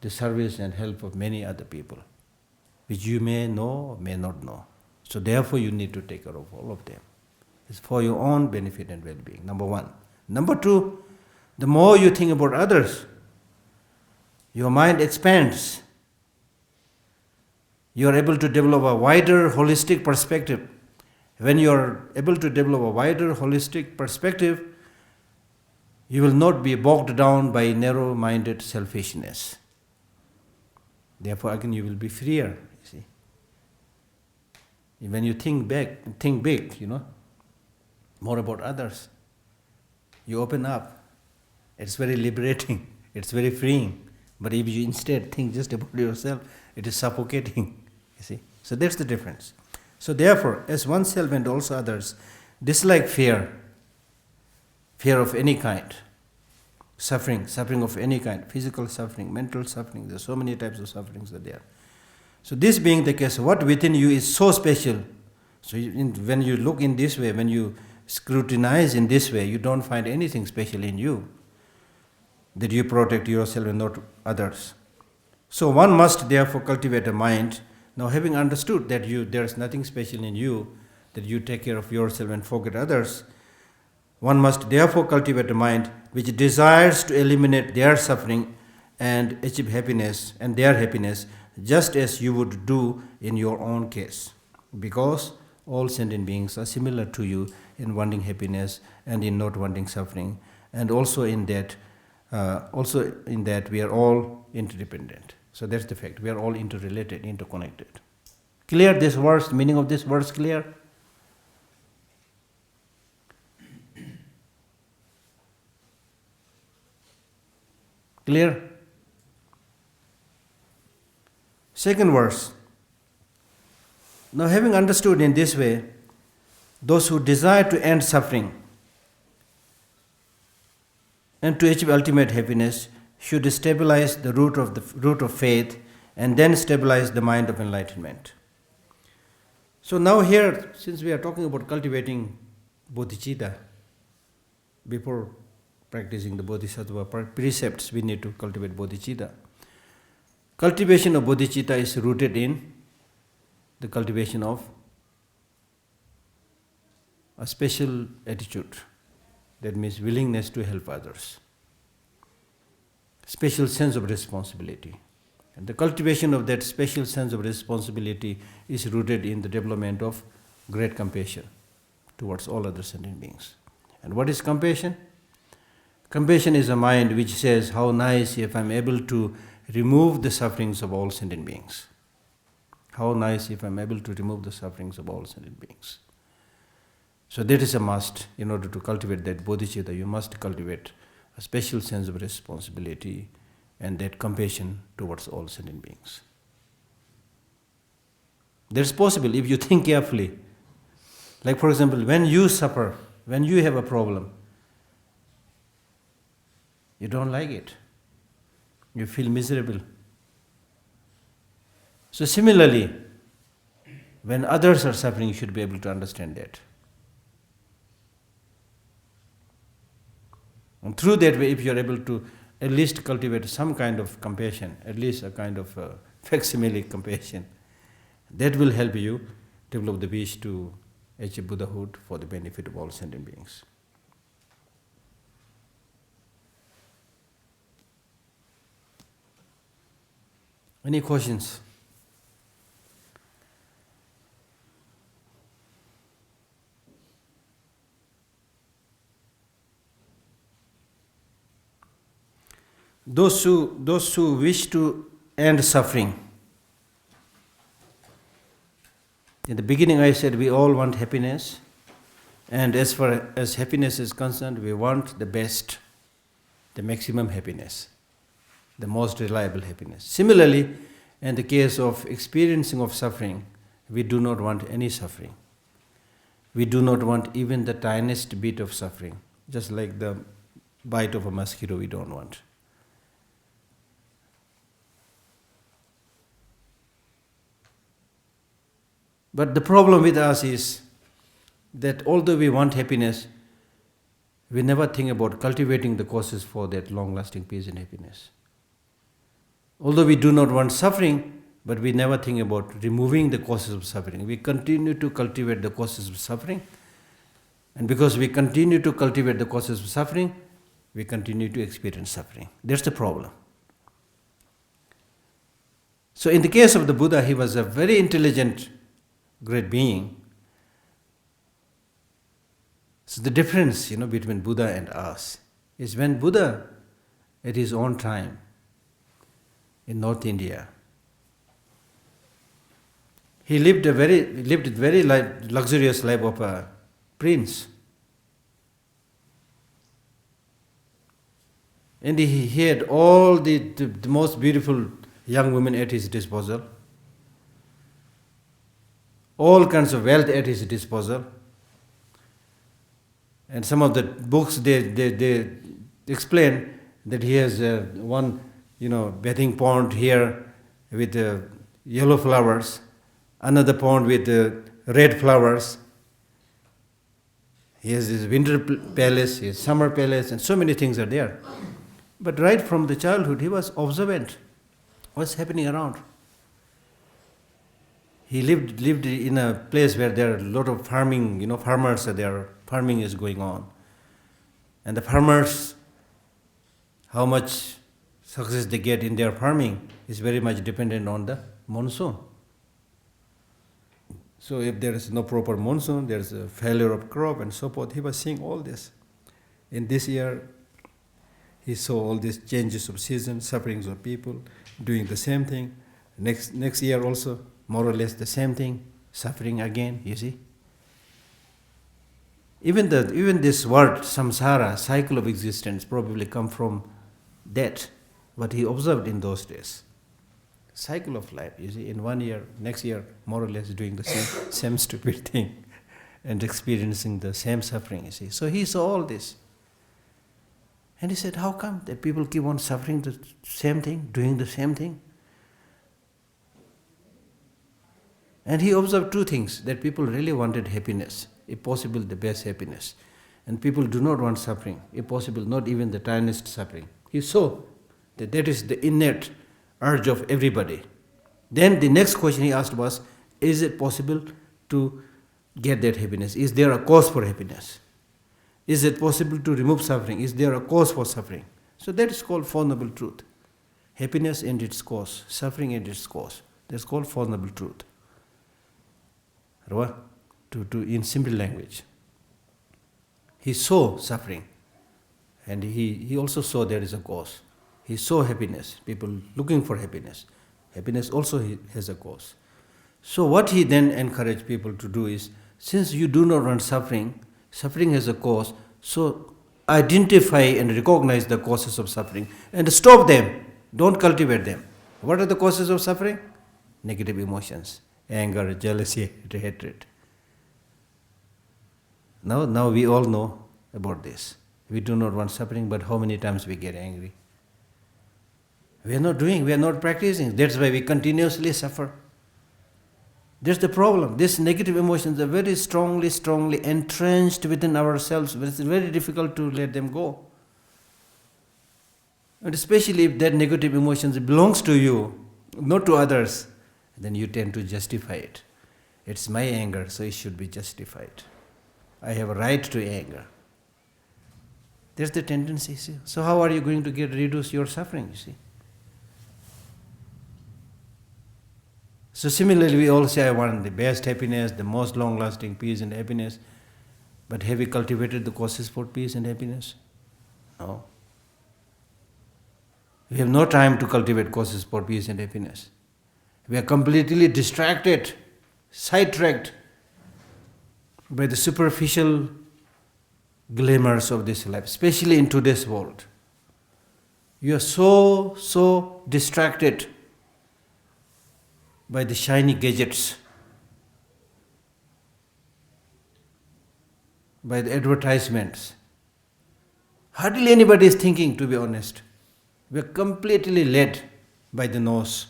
service and help of many other people, which you may know or may not know. So therefore you need to take care of all of them. It's for your own benefit and well-being, number one. Number two, the more you think about others, your mind expands. You are able to develop a wider holistic perspective. When you are able to develop a wider holistic perspective, you will not be bogged down by narrow-minded selfishness. Therefore, again, you will be freer, you see. When you think big, more about others, you open up. It's very liberating. It's very freeing. But if you instead think just about yourself, it is suffocating, you see. So that's the difference. So therefore, as oneself and also others dislike fear of any kind, suffering of any kind, physical suffering, mental suffering, there are so many types of sufferings are there. So this being the case, what within you is so special, so when you look in this way, when you scrutinize in this way, you don't find anything special in you, that you protect yourself and not others. So one must therefore cultivate a mind. Now having understood that there is nothing special in you, that you take care of yourself and forget others, one must therefore cultivate a mind which desires to eliminate their suffering and achieve happiness and their happiness, just as you would do in your own case. Because all sentient beings are similar to you in wanting happiness and in not wanting suffering, and also in that we are all interdependent. So that's the fact. We are all interrelated, interconnected. Clear this verse, meaning of this verse clear? Clear? Second verse. Now having understood in this way, those who desire to end suffering and to achieve ultimate happiness should stabilize the root of faith and then stabilize the mind of enlightenment. So now here, since we are talking about cultivating bodhicitta, before practicing the Bodhisattva precepts, we need to cultivate bodhicitta. Cultivation of bodhicitta is rooted in the cultivation of a special attitude. That means willingness to help others. Special sense of responsibility. And the cultivation of that special sense of responsibility is rooted in the development of great compassion towards all other sentient beings. And what is compassion? Compassion is a mind which says, how nice if I am able to remove the sufferings of all sentient beings. How nice if I am able to remove the sufferings of all sentient beings. So that is a must. In order to cultivate that bodhicitta, you must cultivate a special sense of responsibility and that compassion towards all sentient beings. That's possible if you think carefully. Like for example, when you suffer, when you have a problem, you don't like it. You feel miserable. So similarly, when others are suffering, you should be able to understand that. And through that way, if you are able to at least cultivate some kind of compassion, at least a kind of facsimile compassion, That will help you develop the wish to achieve Buddhahood for the benefit of all sentient beings. Any questions? Those who wish to end suffering. In the beginning I said we all want happiness, and as far as happiness is concerned, we want the best, the maximum happiness, the most reliable happiness. Similarly, in the case of experiencing of suffering, we do not want any suffering. We do not want even the tiniest bit of suffering, just like the bite of a mosquito we don't want. But the problem with us is that although we want happiness, we never think about cultivating the causes for that long-lasting peace and happiness. Although we do not want suffering, but we never think about removing the causes of suffering. We continue to cultivate the causes of suffering, and because we continue to cultivate the causes of suffering, we continue to experience suffering. That's the problem. So in the case of the Buddha, he was a very intelligent, great being. So the difference, between Buddha and us is when Buddha, at his own time, in North India, he lived a very luxurious life of a prince. And he had all the most beautiful young women at his disposal, all kinds of wealth at his disposal. And some of the books, they explain that he has one, bathing pond here with yellow flowers, another pond with red flowers. He has his winter palace, his summer palace, and so many things are there. But right from the childhood, he was observant. What's happening around? He lived in a place where there are a lot of farming, farmers are there, farming is going on. And the farmers, how much success they get in their farming is very much dependent on the monsoon. So if there is no proper monsoon, there is a failure of crop and so forth. He was seeing all this. In this year, he saw all these changes of season, sufferings of people, doing the same thing. Next year also, more or less the same thing, suffering again, you see. Even this word, samsara, cycle of existence, probably come from that, what he observed in those days. Cycle of life, you see, in 1 year, next year, more or less doing the same stupid thing and experiencing the same suffering, you see. So he saw all this. And he said, how come that people keep on suffering the same thing, doing the same thing? And he observed two things, that people really wanted happiness, if possible the best happiness. And people do not want suffering, if possible not even the tiniest suffering. He saw that that is the innate urge of everybody. Then the next question he asked was, is it possible to get that happiness? Is there a cause for happiness? Is it possible to remove suffering? Is there a cause for suffering? So that is called Four Noble Truth. Happiness and its cause, suffering and its cause. That's called Four Noble Truth. In simple language. He saw suffering, and he also saw there is a cause. He saw happiness, people looking for happiness. Happiness also has a cause. So what he then encouraged people to do is, since you do not want suffering, suffering has a cause, so identify and recognize the causes of suffering and stop them. Don't cultivate them. What are the causes of suffering? Negative emotions, anger, jealousy, hatred. Now we all know about this. We do not want suffering, but how many times we get angry? We are not practicing. That's why we continuously suffer. That's the problem. These negative emotions are very strongly entrenched within ourselves. It's very difficult to let them go. And especially if that negative emotions belongs to you, not to others, Then you tend to justify it. It's my anger, so it should be justified. I have a right to anger. There's the tendency, see. So how are you going to reduce your suffering, you see? So similarly, we all say, I want the best happiness, the most long-lasting peace and happiness. But have we cultivated the causes for peace and happiness? No. We have no time to cultivate causes for peace and happiness. We are completely distracted, sidetracked by the superficial glamours of this life, especially in today's world. You are so distracted by the shiny gadgets, by the advertisements. Hardly anybody is thinking, to be honest. We are completely led by the nose,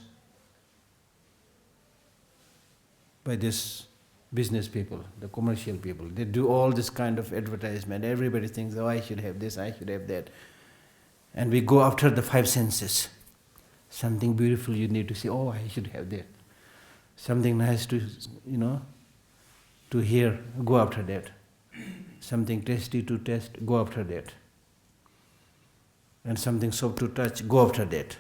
by this business people, the commercial people. They do all this kind of advertisement. Everybody thinks, oh, I should have this, I should have that. And we go after the five senses. Something beautiful you need to see, oh, I should have that. Something nice to, to hear, go after that. Something tasty to taste, go after that. And something soft to touch, go after that.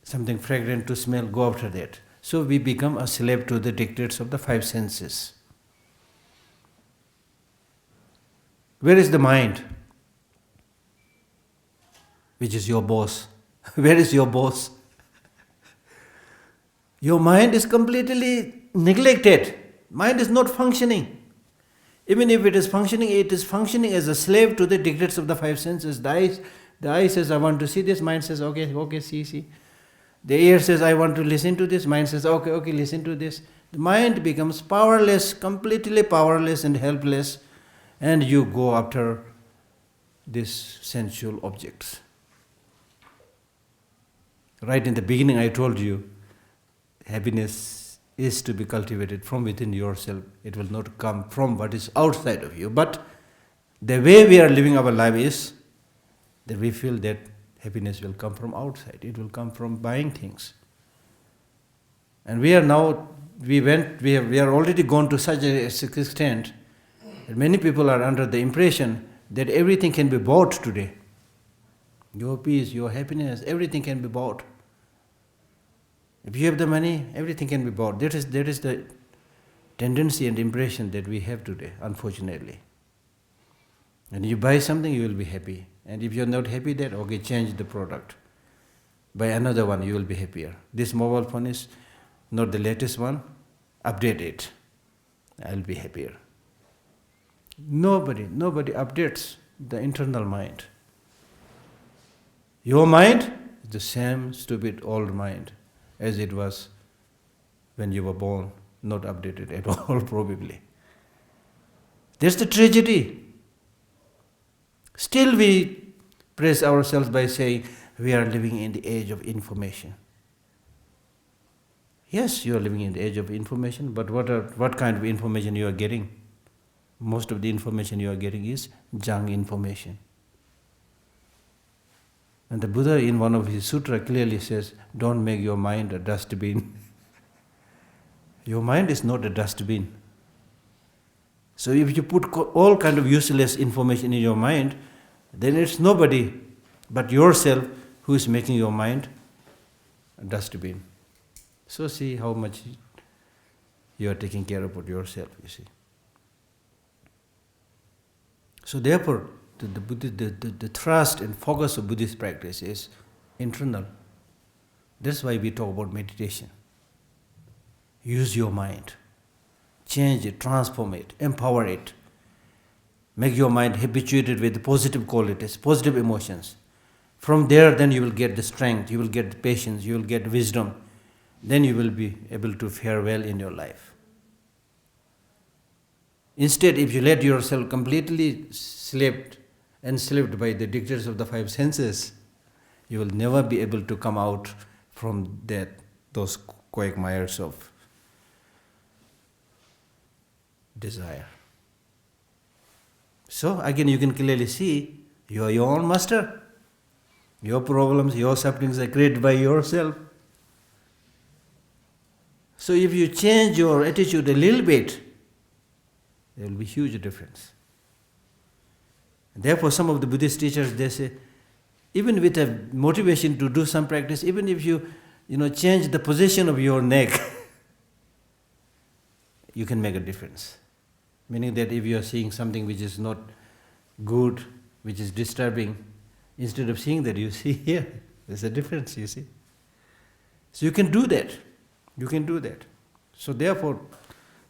Something fragrant to smell, go after that. So we become a slave to the dictates of the five senses. Where is the mind? Which is your boss. Where is your boss? Your mind is completely neglected. Mind is not functioning. Even if it is functioning as a slave to the dictates of the five senses. The eye says, I want to see this. Mind says, okay, see. The ear says, I want to listen to this. Mind says, okay, listen to this. The mind becomes powerless, completely powerless and helpless, and you go after these sensual objects. Right in the beginning I told you, happiness is to be cultivated from within yourself. It will not come from what is outside of you. But the way we are living our life is that we feel that happiness will come from outside. It will come from buying things. And we are already gone to such an extent that many people are under the impression that everything can be bought today. Your peace, your happiness, everything can be bought. If you have the money, everything can be bought. That is the tendency and impression that we have today, unfortunately. And you buy something, you will be happy. And if you are not happy, then okay, change the product. Buy another one, you will be happier. This mobile phone is not the latest one, update it. I will be happier. Nobody updates the internal mind. Your mind is the same stupid old mind as it was when you were born, not updated at all probably. That's the tragedy. Still we praise ourselves by saying we are living in the age of information. Yes, you are living in the age of information, but what kind of information you are getting? Most of the information you are getting is junk information. And the Buddha in one of his sutra clearly says, don't make your mind a dustbin. Your mind is not a dustbin. So if you put all kind of useless information in your mind, then it's nobody but yourself who is making your mind a dustbin. So see how much you are taking care about yourself, you see. So therefore, the thrust and focus of Buddhist practice is internal. That's why we talk about meditation. Use your mind. Change it, transform it, empower it. Make your mind habituated with positive qualities, positive emotions. From there, then you will get the strength, you will get the patience, you will get wisdom. Then you will be able to fare well in your life. Instead, if you let yourself completely enslaved by the dictates of the five senses, you will never be able to come out from those quagmires of desire. So again, you can clearly see you are your own master. Your problems, your sufferings are created by yourself. So if you change your attitude a little bit, there will be huge difference. Therefore, some of the Buddhist teachers, they say, even with a motivation to do some practice, even if you change the position of your neck, you can make a difference. Meaning that if you are seeing something which is not good, which is disturbing, instead of seeing that, you see here, there's a difference, you see. So you can do that. You can do that. So therefore,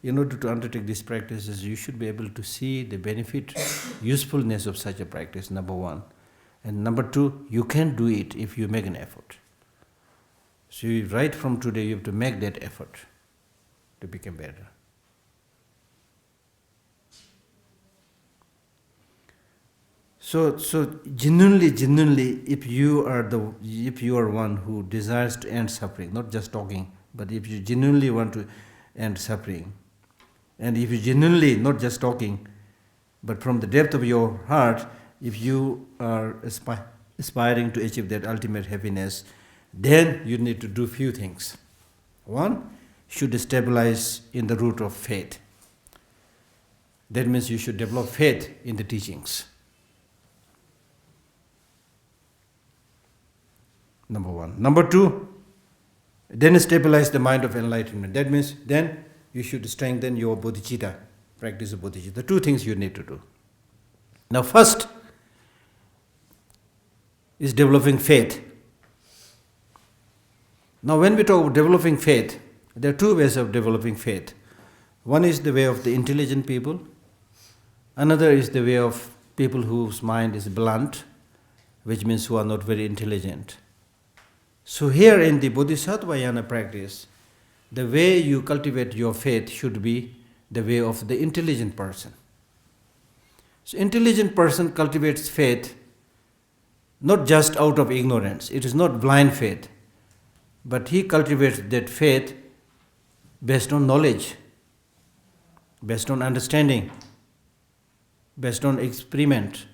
in order to undertake these practices, you should be able to see the benefit, usefulness of such a practice, number one. And number two, you can do it if you make an effort. So right from today, you have to make that effort to become better. So genuinely, if you are one who desires to end suffering, not just talking, but if you genuinely want to end suffering, and if you genuinely, not just talking, but from the depth of your heart, if you are aspiring to achieve that ultimate happiness, then you need to do few things. One, you should stabilize in the root of faith. That means you should develop faith in the teachings. Number one. Number two, then stabilize the mind of enlightenment. That means then you should strengthen your bodhicitta, practice of bodhicitta. The two things you need to do. Now first is developing faith. Now when we talk about developing faith, there are two ways of developing faith. One is the way of the intelligent people. Another is the way of people whose mind is blunt, which means who are not very intelligent. So here in the Bodhisattva yana practice, the way you cultivate your faith should be the way of the intelligent person. So intelligent person cultivates faith not just out of ignorance. It is not blind faith, but he cultivates that faith based on knowledge, based on understanding, based on experiment,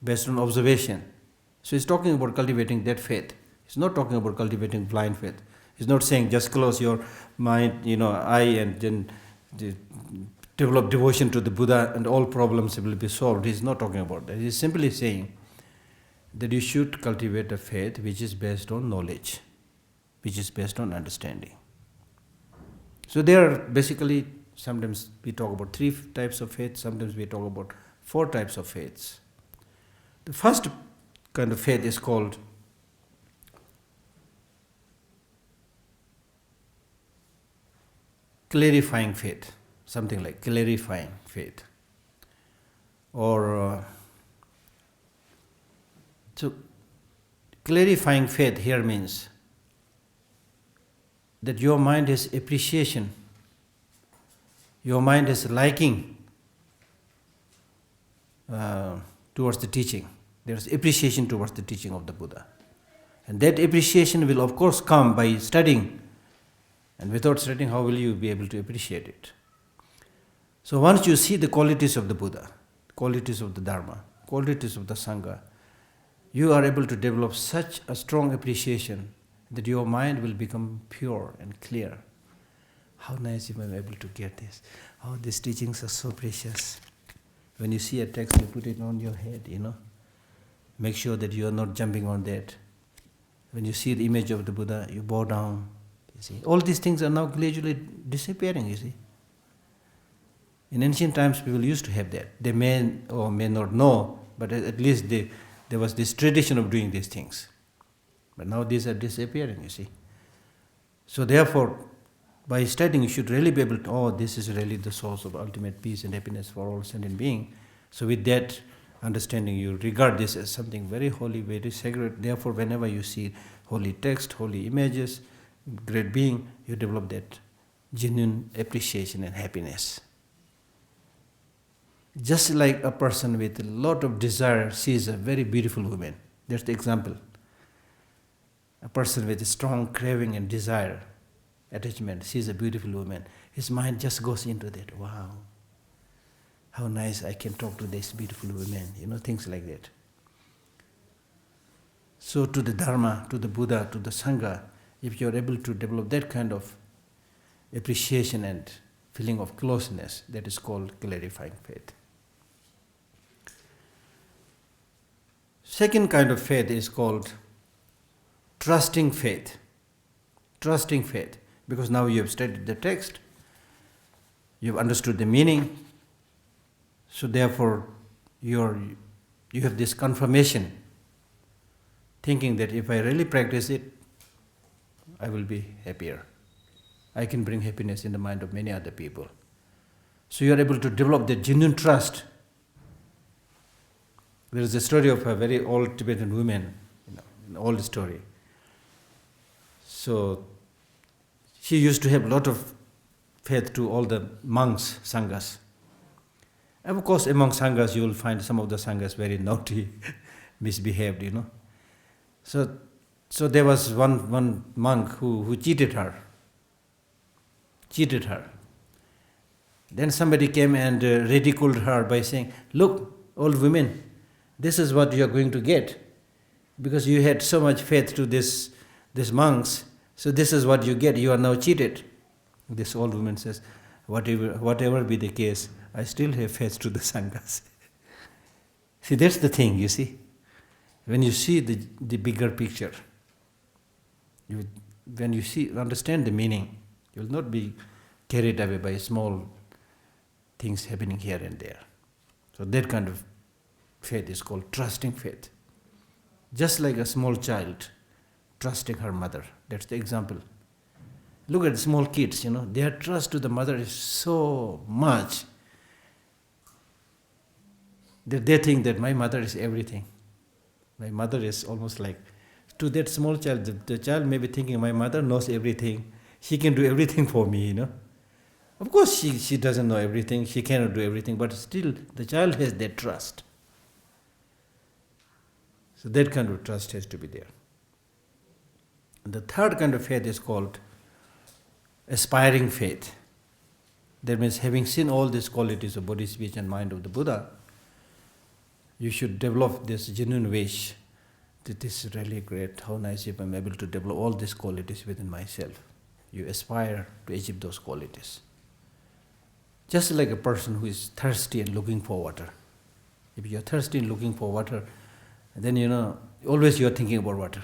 based on observation. So he's talking about cultivating that faith. He's not talking about cultivating blind faith. He's not saying just close your mind, eye, and then develop devotion to the Buddha and all problems will be solved. He's not talking about that. He's simply saying that you should cultivate a faith which is based on knowledge, which is based on understanding. So there are basically, sometimes we talk about 3 types of faith, sometimes we talk about 4 types of faiths. The first kind of faith is called clarifying faith, something like clarifying faith. So clarifying faith here means that your mind has appreciation, your mind has liking towards the teaching. There is appreciation towards the teaching of the Buddha. And that appreciation will of course come by studying. And without studying, how will you be able to appreciate it? So once you see the qualities of the Buddha, qualities of the Dharma, qualities of the Sangha, you are able to develop such a strong appreciation that your mind will become pure and clear. How nice if I'm able to get this. Oh, these teachings are so precious. When you see a text, you put it on your head, Make sure that you are not jumping on that. When you see the image of the Buddha, you bow down. You see, all these things are now gradually disappearing, you see. In ancient times, people used to have that. They may or may not know, but at least there was this tradition of doing these things. But now these are disappearing, you see. So therefore, by studying, you should really be able to, this is really the source of ultimate peace and happiness for all sentient beings. So with that understanding, you regard this as something very holy, very sacred. Therefore, whenever you see holy text, holy images, great being, you develop that genuine appreciation and happiness. Just like a person with a lot of desire sees a very beautiful woman. That's the example. A person with a strong craving and desire, attachment, sees a beautiful woman. His mind just goes into that. Wow, how nice I can talk to this beautiful woman. Things like that. So to the Dharma, to the Buddha, to the Sangha, if you are able to develop that kind of appreciation and feeling of closeness, that is called clarifying faith. Second kind of faith is called trusting faith. Trusting faith. Because now you have studied the text, you have understood the meaning, so therefore you have this confirmation, thinking that if I really practice it, I will be happier. I can bring happiness in the mind of many other people. So you are able to develop that genuine trust. There is a story of a very old Tibetan woman, an old story. So she used to have a lot of faith to all the monks, sanghas. And of course, among sanghas, you will find some of the sanghas very naughty, misbehaved, So there was one monk who cheated her. Then somebody came and ridiculed her by saying, "Look, old woman, this is what you are going to get. Because you had so much faith to these monks, so this is what you get, you are now cheated." This old woman says, whatever be the case, I still have faith to the sanghas. See, that's the thing, you see. When you see the bigger picture, when you understand the meaning, you will not be carried away by small things happening here and there. So that kind of faith is called trusting faith. Just like a small child trusting her mother. That's the example. Look at small kids, their trust to the mother is so much that they think that my mother is everything. My mother is almost like, to that small child, the child may be thinking, my mother knows everything. She can do everything for me, Of course, she doesn't know everything, she cannot do everything, but still the child has that trust. So that kind of trust has to be there. And the third kind of faith is called aspiring faith. That means having seen all these qualities of body, speech and mind of the Buddha, you should develop this genuine wish that this is really great, how nice if I'm able to develop all these qualities within myself. You aspire to achieve those qualities. Just like a person who is thirsty and looking for water. If you're thirsty and looking for water, then always you're thinking about water.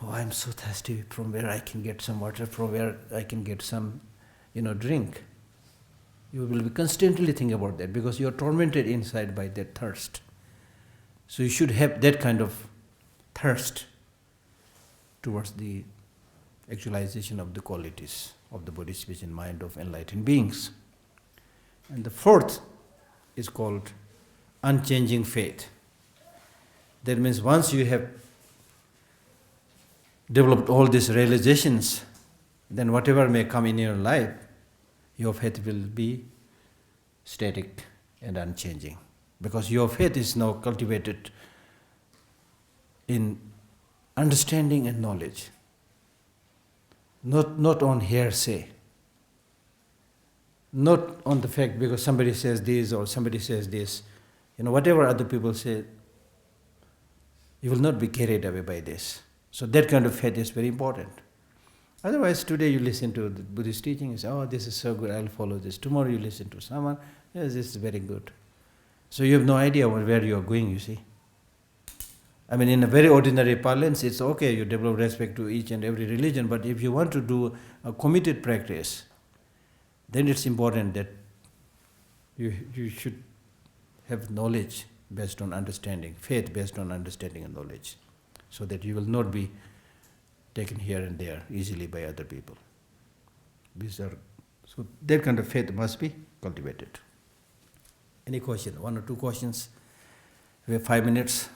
Oh, I'm so thirsty, from where I can get some water, from where I can get some, drink. You will be constantly thinking about that because you're tormented inside by that thirst. So you should have that kind of thirst towards the actualization of the qualities of the body, speech and mind of enlightened beings. And the fourth is called unchanging faith. That means once you have developed all these realizations, then whatever may come in your life, your faith will be static and unchanging. Because your faith is now cultivated in understanding and knowledge, not on hearsay, not on the fact because somebody says this or somebody says this. Whatever other people say, you will not be carried away by this. So that kind of faith is very important. Otherwise, today you listen to the Buddhist teaching, you say, oh, this is so good, I'll follow this. Tomorrow you listen to someone, yes, this is very good. So you have no idea where you are going, you see. I mean, in a very ordinary parlance, it's okay, you develop respect to each and every religion, but if you want to do a committed practice, then it's important that you should have knowledge based on understanding, faith based on understanding and knowledge, so that you will not be taken here and there easily by other people. So that kind of faith must be cultivated. Any question? One or two questions? We have 5 minutes.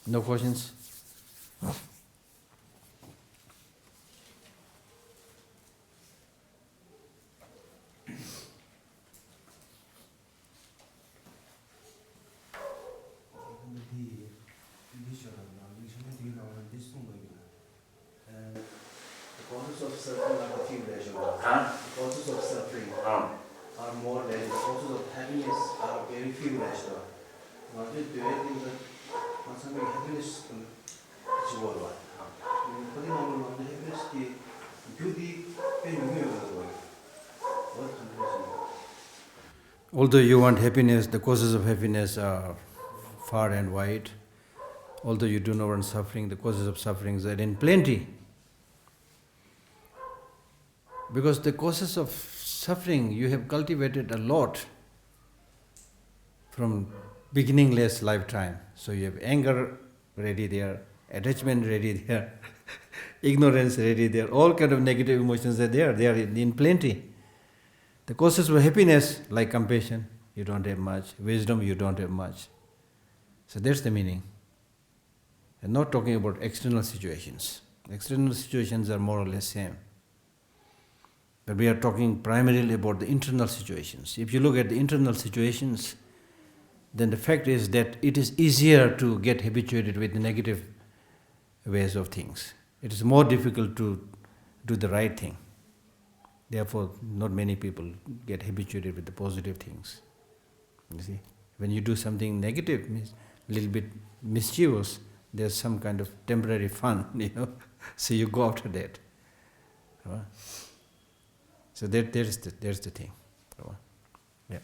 No questions? The causes of suffering are the few measurable. The causes of suffering are more than the causes of happiness are very few measurable. Not just do it in the something happiness is worldwide. Putting on the happiness do the although you want happiness, the causes of happiness are far and wide. Although you do not want suffering, the causes of sufferings are in plenty. Because the causes of suffering you have cultivated a lot from beginningless lifetime. So you have anger ready there, attachment ready there, ignorance ready there, all kind of negative emotions are there, they are in plenty. The causes of happiness, like compassion, you don't have much, wisdom, you don't have much. So that's the meaning. I'm not talking about external situations. External situations are more or less same. But we are talking primarily about the internal situations. If you look at the internal situations, then the fact is that it is easier to get habituated with the negative ways of things. It is more difficult to do the right thing. Therefore, not many people get habituated with the positive things. You see, when you do something negative, a little bit mischievous, there's some kind of temporary fun, so you go after that. So there's the thing. Yeah.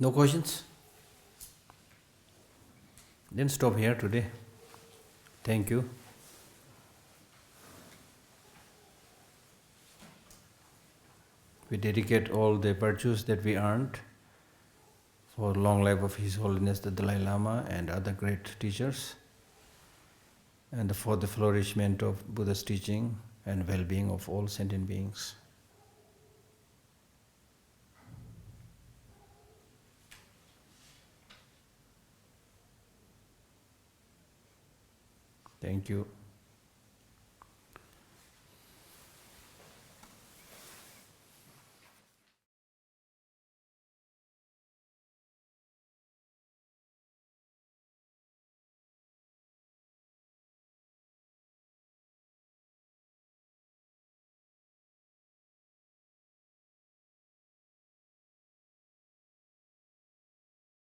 No questions? Then stop here today. Thank you. We dedicate all the virtues that we earned for long life of His Holiness the Dalai Lama and other great teachers, and for the flourishment of Buddha's teaching and well-being of all sentient beings. Thank you.